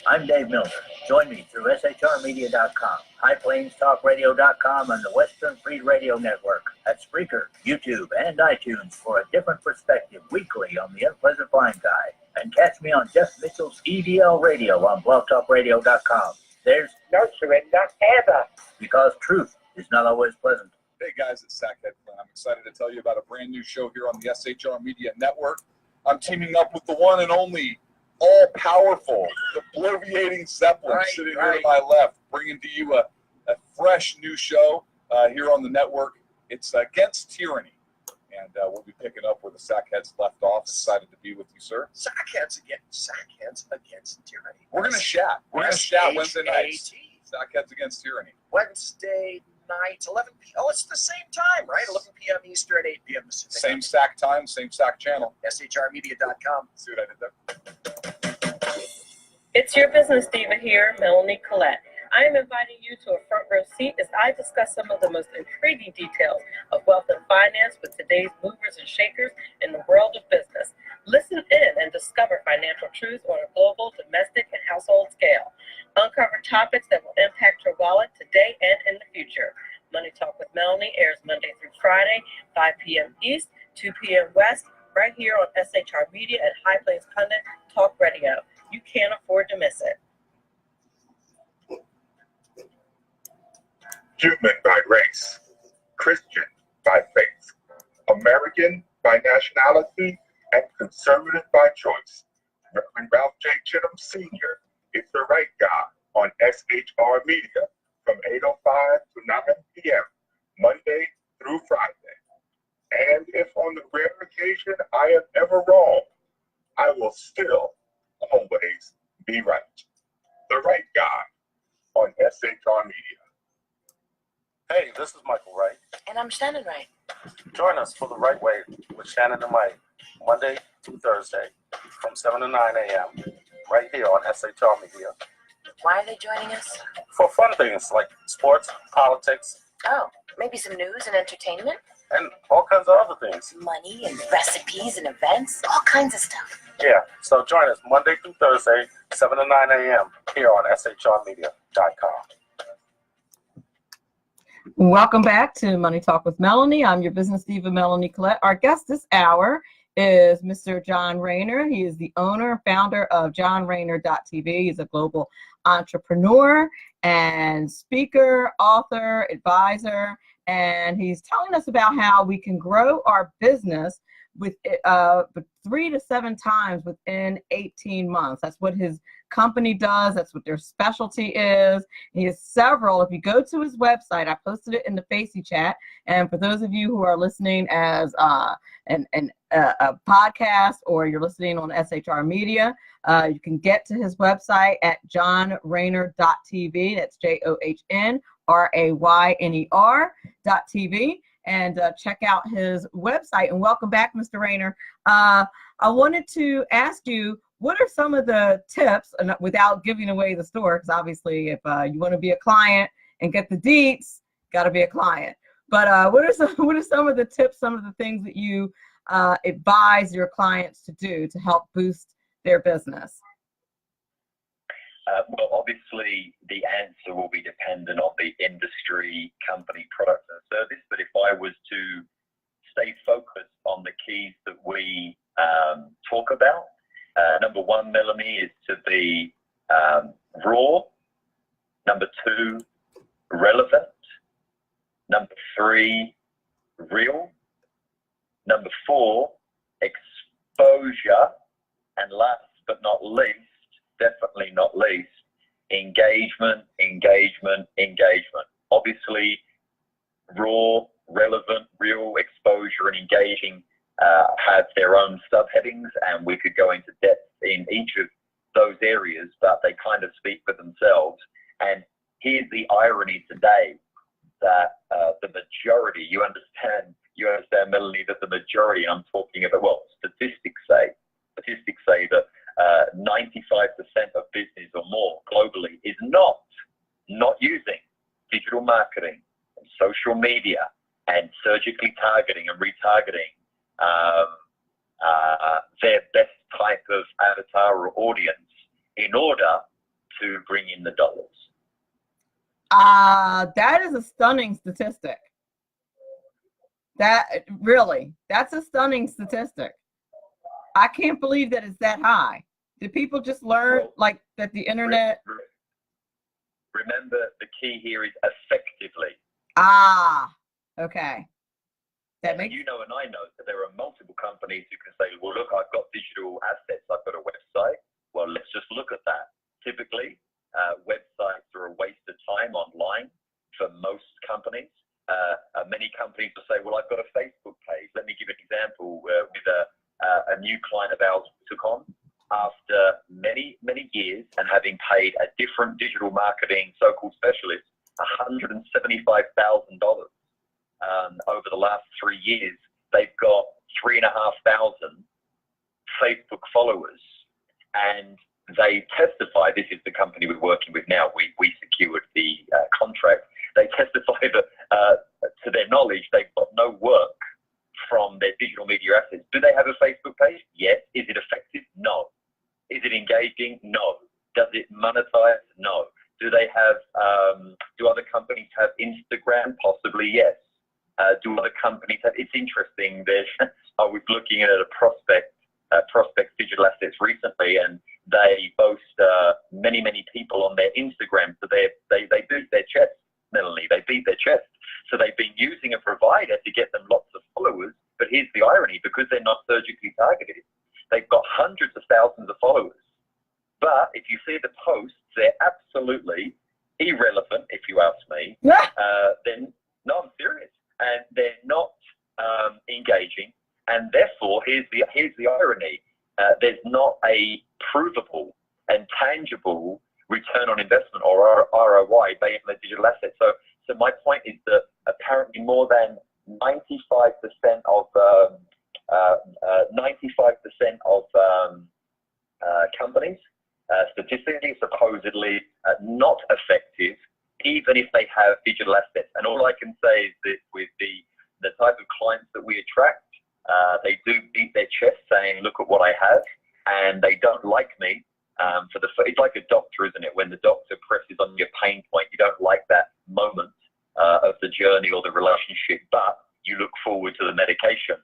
I'm Dave Milner. Join me through shrmedia.com, highplainstalkradio.com, and the Western Free Radio Network at Spreaker, YouTube, and iTunes for a different perspective weekly on the Unpleasant Blind Guy. And catch me on Jeff Mitchell's EDL Radio on blogtalkradio.com. There's no surrender ever, because truth is not always pleasant. Hey guys, it's Sackhead Flynn. I'm excited to tell you about a brand new show here on the SHR Media Network. I'm teaming up with the one and only all-powerful, the bloviating Zeppelin sitting here to my left, bringing to you a fresh new show here on the network. It's Against Tyranny, and we'll be picking up where the Sackheads left off. Excited to be with you, sir. Sackheads against tyranny. We're going to chat. We're going to chat Wednesday nights. Sackheads Against Tyranny. Wednesday night, 11 p.m. Oh, it's the same time, right? 11 p.m. Eastern, 8 p.m. Pacific. Same SAC time, same SAC channel. SHRmedia.com. See what I did there? It's your business diva here, Melanie Collette. I am inviting you to a front row seat as I discuss some of the most intriguing details of wealth and finance with today's movers and shakers in the world of business. Listen in and discover financial truths on a global, domestic, and household scale. Uncover topics that will impact your wallet today and in the future. Money Talk with Melanie airs Monday through Friday, 5 p.m. East, 2 p.m. West, right here on SHR Media and High Plains Pundit Talk Radio. You can't afford to miss it. Human by race, Christian by faith, American by nationality, and conservative by choice. Reverend Ralph J. Chittum Sr. is the right guy on SHR Media from 8:05 to 9 p.m. Monday through Friday. if on the rare occasion I am ever wrong, I will still always be right. The Right Guy on SHR Media. Hey, this is Michael Wright. And I'm Shannon Wright. Join us for The Right Way with Shannon and Mike, Monday through Thursday from 7 to 9 a.m. right here on SHR Media. Why are they joining us? For fun things like sports, politics, Oh, maybe some news and entertainment? and all kinds of other things. Money and recipes and events, all kinds of stuff. Yeah, so join us Monday through Thursday, 7 to 9 a.m. here on shrmedia.com. Welcome back to Money Talk with Melanie. I'm your business diva, Melanie Collette. Our guest this hour is Mr. John Rayner. He is the owner and founder of JohnRayner.tv. He's a global entrepreneur and speaker, author, advisor, and he's telling us about how we can grow our business with 3 to 7 times within 18 months. That's what his company does. That's what their specialty is. He has several. If you go to his website, I posted it in the Facey chat. And for those of you who are listening as a podcast or you're listening on SHR Media, you can get to his website at johnrayner.tv. That's JohnRayner.tv. And check out his website. And welcome back, Mr. Rayner. I wanted to ask you, what are some of the tips, and without giving away the store, because obviously if you want to be a client and get the deets, got to be a client. But what are some of the tips, some of the things that you advise your clients to do to help boost their business? Well, obviously, the answer will be dependent on the industry, company, product, and service. But if I was to stay focused on the keys that we talk about, number one, Melanie, is to be raw. Number two, relevant. Number three, real. Number four, exposure. And last but not least, definitely not least, engagement. Obviously, raw, relevant, real, exposure, and engaging have their own subheadings, and we could go into depth in each of those areas, but they kind of speak for themselves. And here's the irony today, that the majority, you understand, Melanie, that the majority, I'm talking about, well, statistics say that 95% of business or more globally is not using digital marketing and social media and surgically targeting and retargeting their best type of avatar or audience in order to bring in the dollars. That is a stunning statistic. That's a stunning statistic. I can't believe that it's that high. Did people just learn that the internet? Remember, the key here is effectively. Okay. You know, and I know that there are multiple companies who can say, well, look, I've got digital assets, I've got a website. Well, let's just look at that. Typically, websites are a waste of time online for most companies. Many companies will say, well, I've got a Facebook page. Let me give an example with a new client of ours we took on. After many years and having paid a different digital marketing so-called specialist $175,000 over the last 3 years, they've got 3,500 Facebook followers, and they testify. This is the company we're working with now. We secured the contract. They testify that, to their knowledge, they've got no work from their digital media assets. Do they have a Facebook page? Yes. Is it effective? No. Is it engaging? No. Does it monetize? No. Do they have? Do other companies have Instagram? Possibly, yes. Do other companies have? It's interesting. I was looking at a prospect digital assets recently, and they boast many people on their Instagram. So they beat their chest, Melanie. They beat their chest. So they've been using a provider to get them lots of followers. But here's the irony: because they're not surgically targeted, they've got hundreds of thousands of followers. But if you see the posts, they're absolutely irrelevant, if you ask me. Then no, I'm serious. And they're not engaging, and therefore here's the irony: there's not a provable and tangible return on investment or ROI based on the digital assets. So my point is that apparently more than 95% of companies statistically supposedly not effective, even if they have digital assets. And all I can say is that with the type of clients that we attract, they do beat their chest saying, "Look at what I have," and they don't like me. It's like a doctor, isn't it? When the doctor presses on your pain point, you don't like that moment of the journey or the relationship, but you look forward to the medication.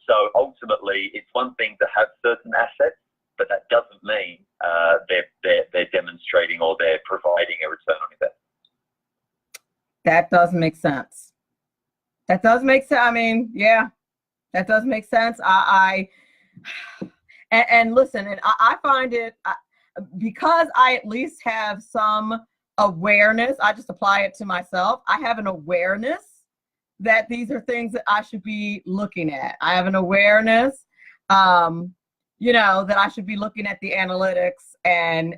So ultimately, it's one thing to have certain assets, but that doesn't mean they're demonstrating or they're providing a return on investment. That does make sense. That does make sense. I mean, yeah, that does make sense. And listen, and I find it, because I at least have some awareness, I just apply it to myself. I have an awareness that these are things that I should be looking at. I have an awareness, that I should be looking at the analytics and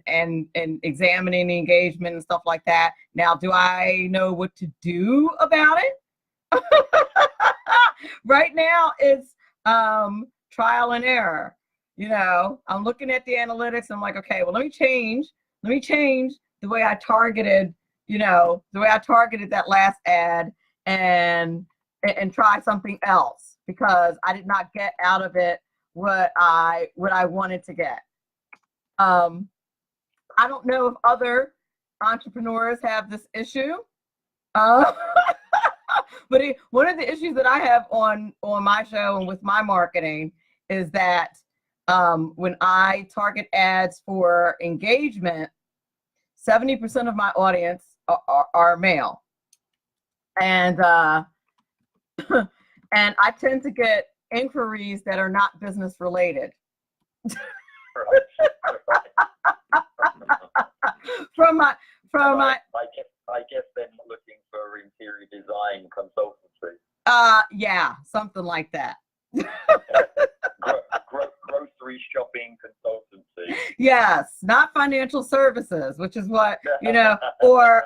examining the engagement and stuff like that. Now, do I know what to do about it? Right now, it's trial and error. I'm looking at the analytics. I'm like, okay, well, let me change the way I targeted, that last ad and try something else, because I did not get out of it what I wanted to get. I don't know if other entrepreneurs have this issue. But one of the issues that I have on my show and with my marketing is that when I target ads for engagement, 70% of my audience are male. And and I tend to get inquiries that are not business related. I guess they're not looking for interior design consultancy. Yeah, something like that. Grocery shopping consultancy. Yes, not financial services, which is what, or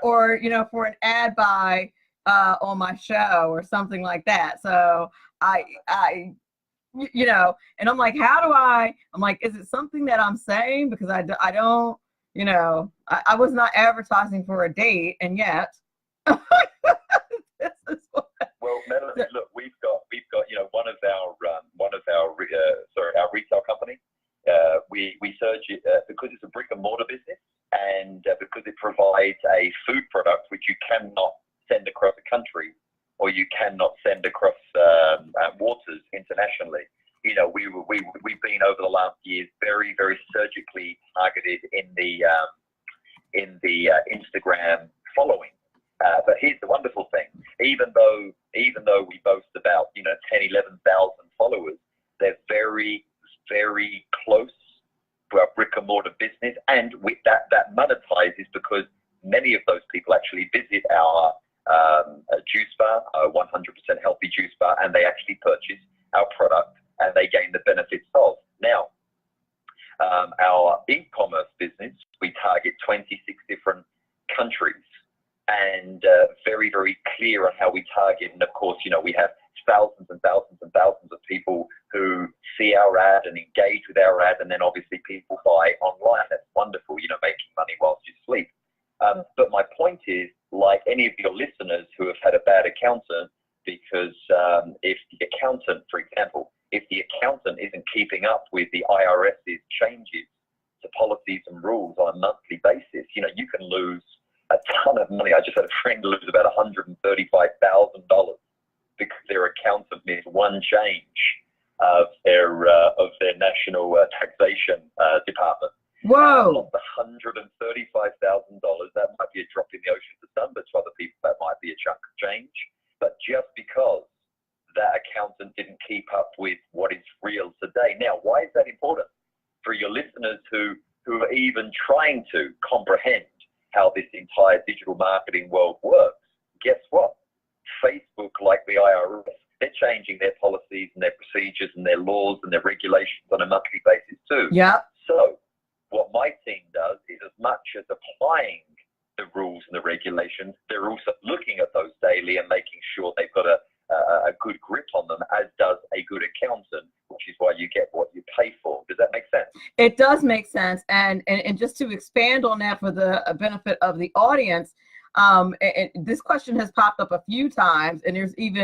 for an ad buy on my show or something like that. So I and I'm like, I'm like, is it something that I'm saying? Because I don't, I was not advertising for a date, and yet. This is what. Well, Melanie, look, we've got our retail company. We search it because it's a brick and mortar business, and because it provides a food product which you cannot send across the country, or you cannot send across waters internationally. We've been over the last years very, very surgically targeted in the Instagram following. But here's the wonderful thing: even though we boast about 10,000-11,000 followers, they're very, very close to our brick and mortar business, and with that monetizes because many of those people actually visit our juice bar, a 100% healthy juice bar, and they actually purchase our product and they gain the benefits of. Now, our e-commerce business, we target 26 different countries, and very, very clear on how we target. And of course, we have thousands and thousands and thousands of people who see our ad and engage with our ad, and then obviously people buy online. That's wonderful, making money whilst you sleep. But my point is, like any of your listeners who have had a bad accountant, because if the accountant, for example, if the accountant isn't keeping up with the IRS's changes to policies and rules on a monthly basis, you can lose a ton of money. I just had a friend lose about $135,000 because their accountant missed one change of their national taxation department. Whoa! $135,000. That might be a drop in the ocean to some, but to other people that might be a chunk of change. But just because that accountant didn't keep up with what is real today. Now, why is that important? For your listeners who are even trying to comprehend how this entire digital marketing world works, guess what? Facebook, like the IRS, they're changing their policies and their procedures and their laws and their regulations on a monthly basis too. Yeah. So what my team does is, as much as applying the rules and the regulations, they're also looking at those daily and making sure they've got a good grip on them, as does a good accountant, which is why you get what you pay for. Does that make sense? It does make sense. And just to expand on that for the benefit of the audience, and this question has popped up a few times, and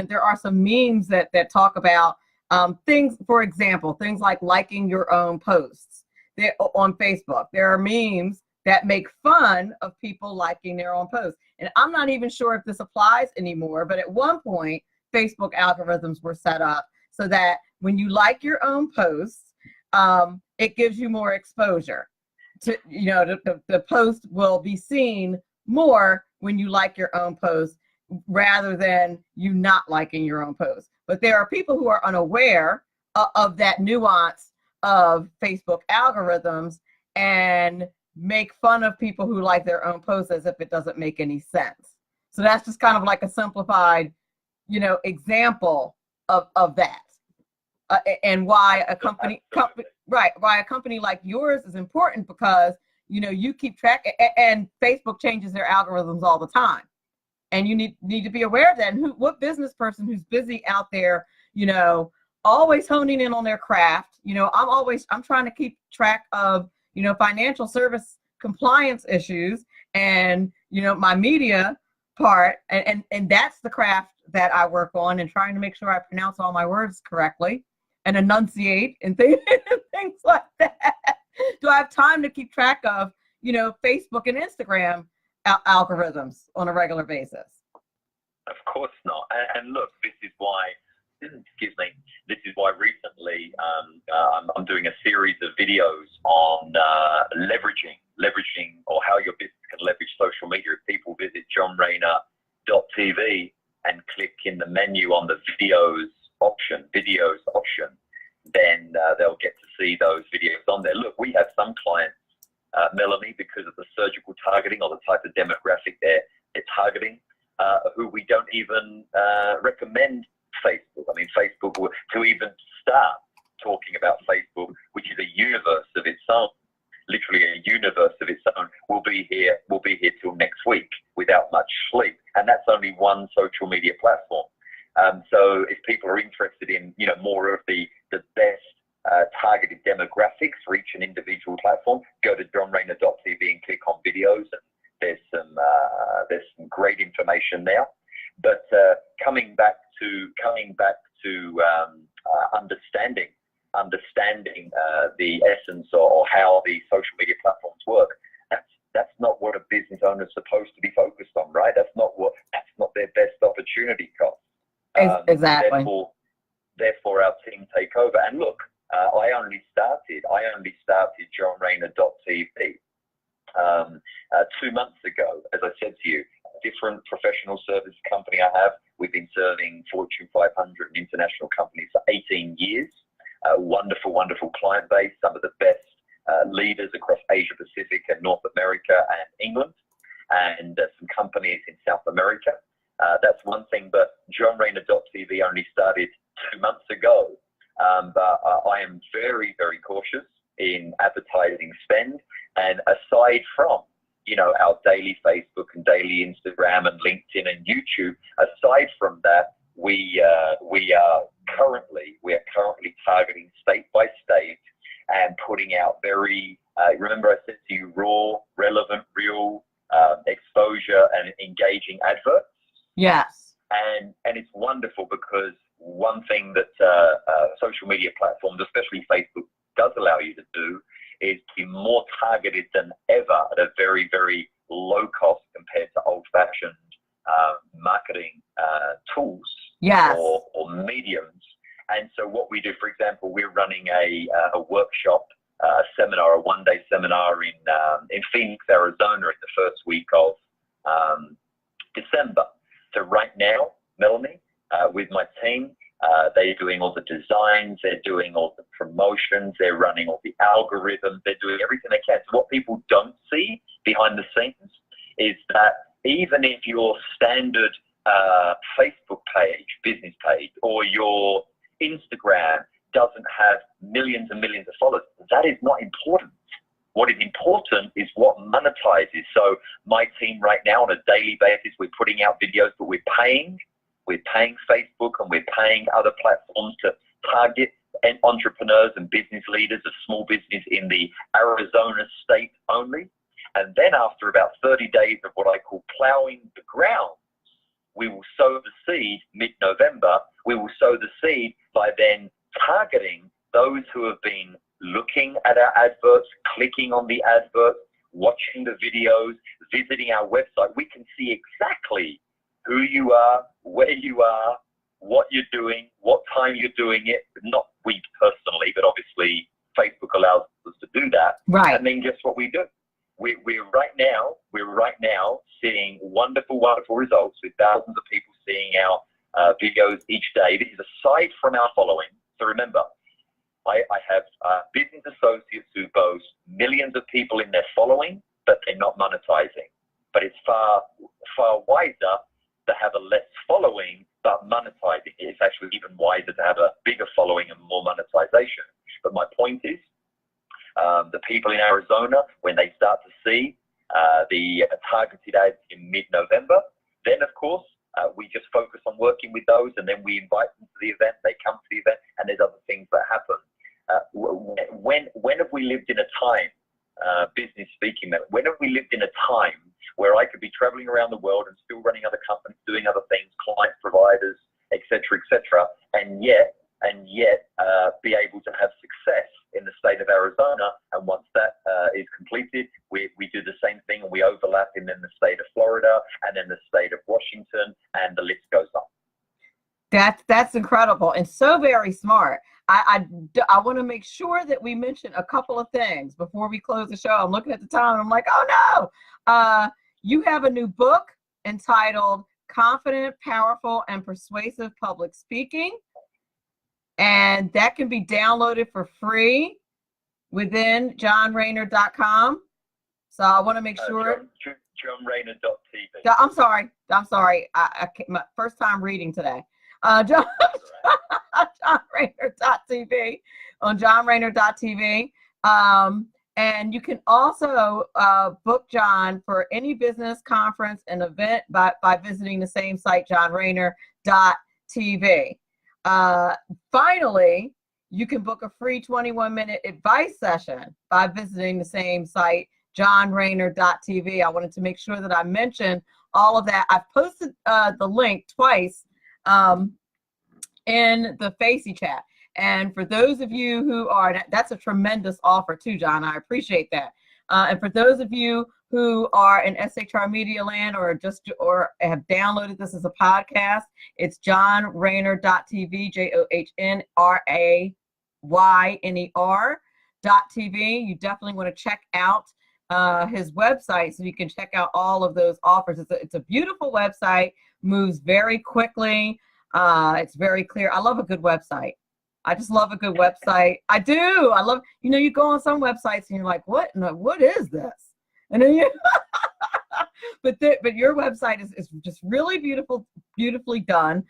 there are some memes that talk about things, for example, things like liking your own posts on Facebook. There are memes that make fun of people liking their own posts. And I'm not even sure if this applies anymore, but at one point, Facebook algorithms were set up so that when you like your own posts, it gives you more exposure. The post will be seen more when you like your own post rather than you not liking your own post. But there are people who are unaware of that nuance of Facebook algorithms and make fun of people who like their own posts as if it doesn't make any sense. So that's just kind of like a simplified, example of that, and why a company like yours is important, because you keep track, and Facebook changes their algorithms all the time, and you need to be aware of that. And what business person who's busy out there, always honing in on their craft. I'm trying to keep track of financial service compliance issues and my media part, and that's the craft that I work on, and trying to make sure I pronounce all my words correctly and enunciate and things like that. Do I have time to keep track of Facebook and Instagram algorithms on a regular basis? Of course not. And look, this is why recently I'm doing a series of videos on leveraging, or how your business can leverage social media. If people visit johnrayner.tv and click in the menu on the videos option, then they'll get to see those videos on there. Look, we have some clients, Melanie, because of the surgical targeting or the type of demographic they're targeting, who we don't even recommend Facebook. I mean, Facebook, to even start talking about Facebook, which is a universe of its own, literally a universe of its own, we'll be here till next week without much sleep. And that's only one social media platform. So if people are interested in, more of the best targeted demographics for each and individual platform, go to johnrayner.tv and click on videos. And there's some great information there. But coming back to understanding the essence or how the social media platforms work, that's not what a business owner is supposed to be focused on, right? That's not their best opportunity cost. Exactly. Therefore, our team take over. And look, I only started johnrayner.tv 2 months ago. As I said to you, a different professional service company I have. We've been serving Fortune 500 and international companies for 18 years. Wonderful, wonderful client base. Some of the best leaders across Asia Pacific and North America and England, and some companies in South America. That's one thing, but johnrayner.tv only started 2 months ago. But I am very, very cautious in advertising spend. And aside from, our daily Facebook and daily Instagram and LinkedIn and YouTube, aside from that, we are currently targeting state by state and putting out very, remember I said to you, raw, relevant, real exposure and engaging adverts. Yes. And it's wonderful, because one thing that social media platforms, especially Facebook, does allow you to do is be more targeted than ever at a very, very low cost compared to old-fashioned marketing tools. Yes. or mediums. And so what we do, for example, we're running a workshop, a seminar, a one-day seminar in Phoenix, Arizona, in the first week of December. So right now, Melanie, with my team, they're doing all the designs, they're doing all the promotions, they're running all the algorithms, they're doing everything they can. So what people don't see behind the scenes is that even if your standard Facebook page, business page, or your Instagram doesn't have millions and millions of followers, that is not important. What is important is what monetizes. So my team right now on a daily basis, we're putting out videos, but we're paying Facebook and we're paying other platforms to target entrepreneurs and business leaders of small business in the Arizona state only. And then after about 30 days of what I call plowing the ground, we will sow the seed mid-November. We will sow the seed by then targeting those who have been looking at our adverts, clicking on the adverts, watching the videos, visiting our website. We can see exactly who you are, where you are, what you're doing, what time you're doing it. Not we personally, but obviously Facebook allows us to do that. Right. And then guess what we do? We're right now seeing wonderful results with thousands of people seeing our videos each day. This is aside from our following. So remember, I have business associates who boast millions of people in their following, but they're not monetizing. But it's far wiser to have a less following, but monetizing. It's actually even wiser to have a bigger following and more monetization. But my point is, the people in Arizona, when they start to see the targeted ads in mid-November, then of course we just focus on working with those, and then we invite them to the event. They come to the event, and there's other things that happen. When have we lived in a time, business speaking, when have we lived in a time where I could be traveling around the world and still running other companies, doing other things, client providers, etc., and yet be able to have success in the state of Arizona? And once that is completed, we do the same thing, and we overlap in then the state of Florida, and then the state of Washington, and the list goes on. That's incredible and so very smart. I want to make sure that we mention a couple of things before we close the show. I'm looking at the time and I'm like, oh no. You have a new book entitled Confident, Powerful, and Persuasive Public Speaking. And that can be downloaded for free within johnrayner.com. So I want to make sure. JohnRayner.tv. I'm sorry. I my first time reading today. JohnRayner.tv on JohnRayner.tv. And you can also book John for any business, conference, and event by visiting the same site, JohnRayner.tv. Finally, you can book a free 21-minute advice session by visiting the same site, JohnRayner.tv. I wanted to make sure that I mentioned all of that. I've posted the link twice in the Facey chat. And for those of you who are, that's a tremendous offer too, John. I appreciate that. And for those of you who are in SHR Media Land or have downloaded this as a podcast, it's johnrayner.tv, JohnRayner.tv. You definitely want to check out his website so you can check out all of those offers. It's a beautiful website, moves very quickly. It's very clear. I love a good website. I just love a good website. I do. I love, you go on some websites and you're like, what is this? And then but your website is just really beautifully done.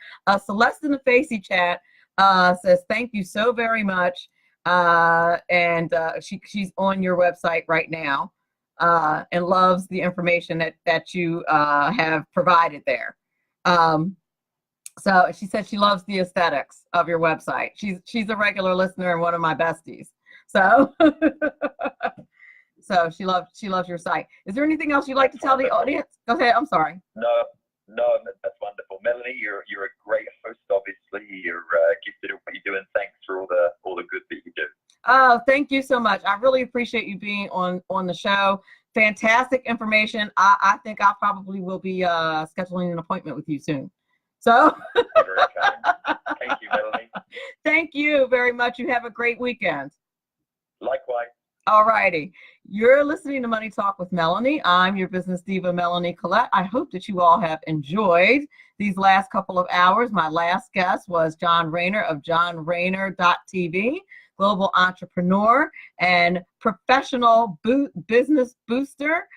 Celeste in the Facey chat says, thank you so very much. And she's on your website right now and loves the information that you have provided there. So she said she loves the aesthetics of your website. She's a regular listener and one of my besties. So so she loves your site. Is there anything else you'd like to tell the audience? Go ahead. I'm sorry. No, that's wonderful. Melanie, you're a great host. Obviously, you're gifted at what you do, and thanks for all the good that you do. Oh, thank you so much. I really appreciate you being on the show. Fantastic information. I think I probably will be scheduling an appointment with you soon. So thank you, Melanie. Thank you very much. You have a great weekend. Likewise. All righty. You're listening to Money Talk with Melanie. I'm your business diva, Melanie Collette. I hope that you all have enjoyed these last couple of hours. My last guest was John Rayner of JohnRayner.tv, global entrepreneur and professional business booster.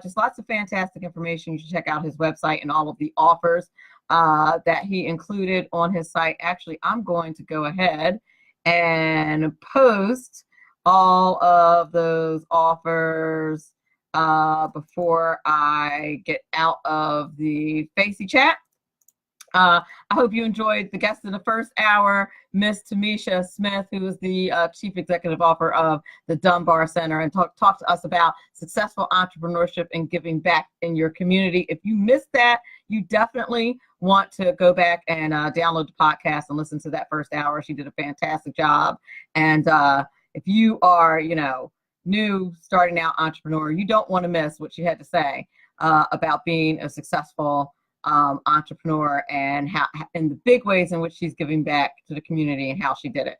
Just lots of fantastic information. You should check out his website and all of the offers that he included on his site. Actually, I'm going to go ahead and post all of those offers before I get out of the Facey chat. I hope you enjoyed the guest in the first hour, Miss Tammeisha Smith, who is the Chief Executive Officer of the Dunbar Center, and talk to us about successful entrepreneurship and giving back in your community. If you missed that, you definitely want to go back and download the podcast and listen to that first hour. She did a fantastic job. And if you are, new starting out entrepreneur, you don't want to miss what she had to say about being a successful entrepreneur and how, and the big ways in which she's giving back to the community and how she did it.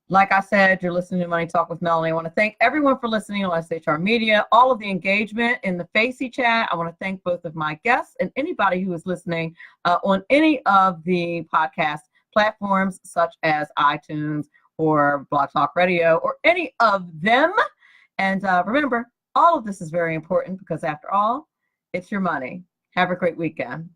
Like I said, you're listening to Money Talk with Melanie. I want to thank everyone for listening on SHR Media, all of the engagement in the Facey chat. I want to thank both of my guests and anybody who is listening on any of the podcast platforms, such as iTunes or Blog Talk Radio or any of them. And remember, all of this is very important because after all, it's your money. Have a great weekend.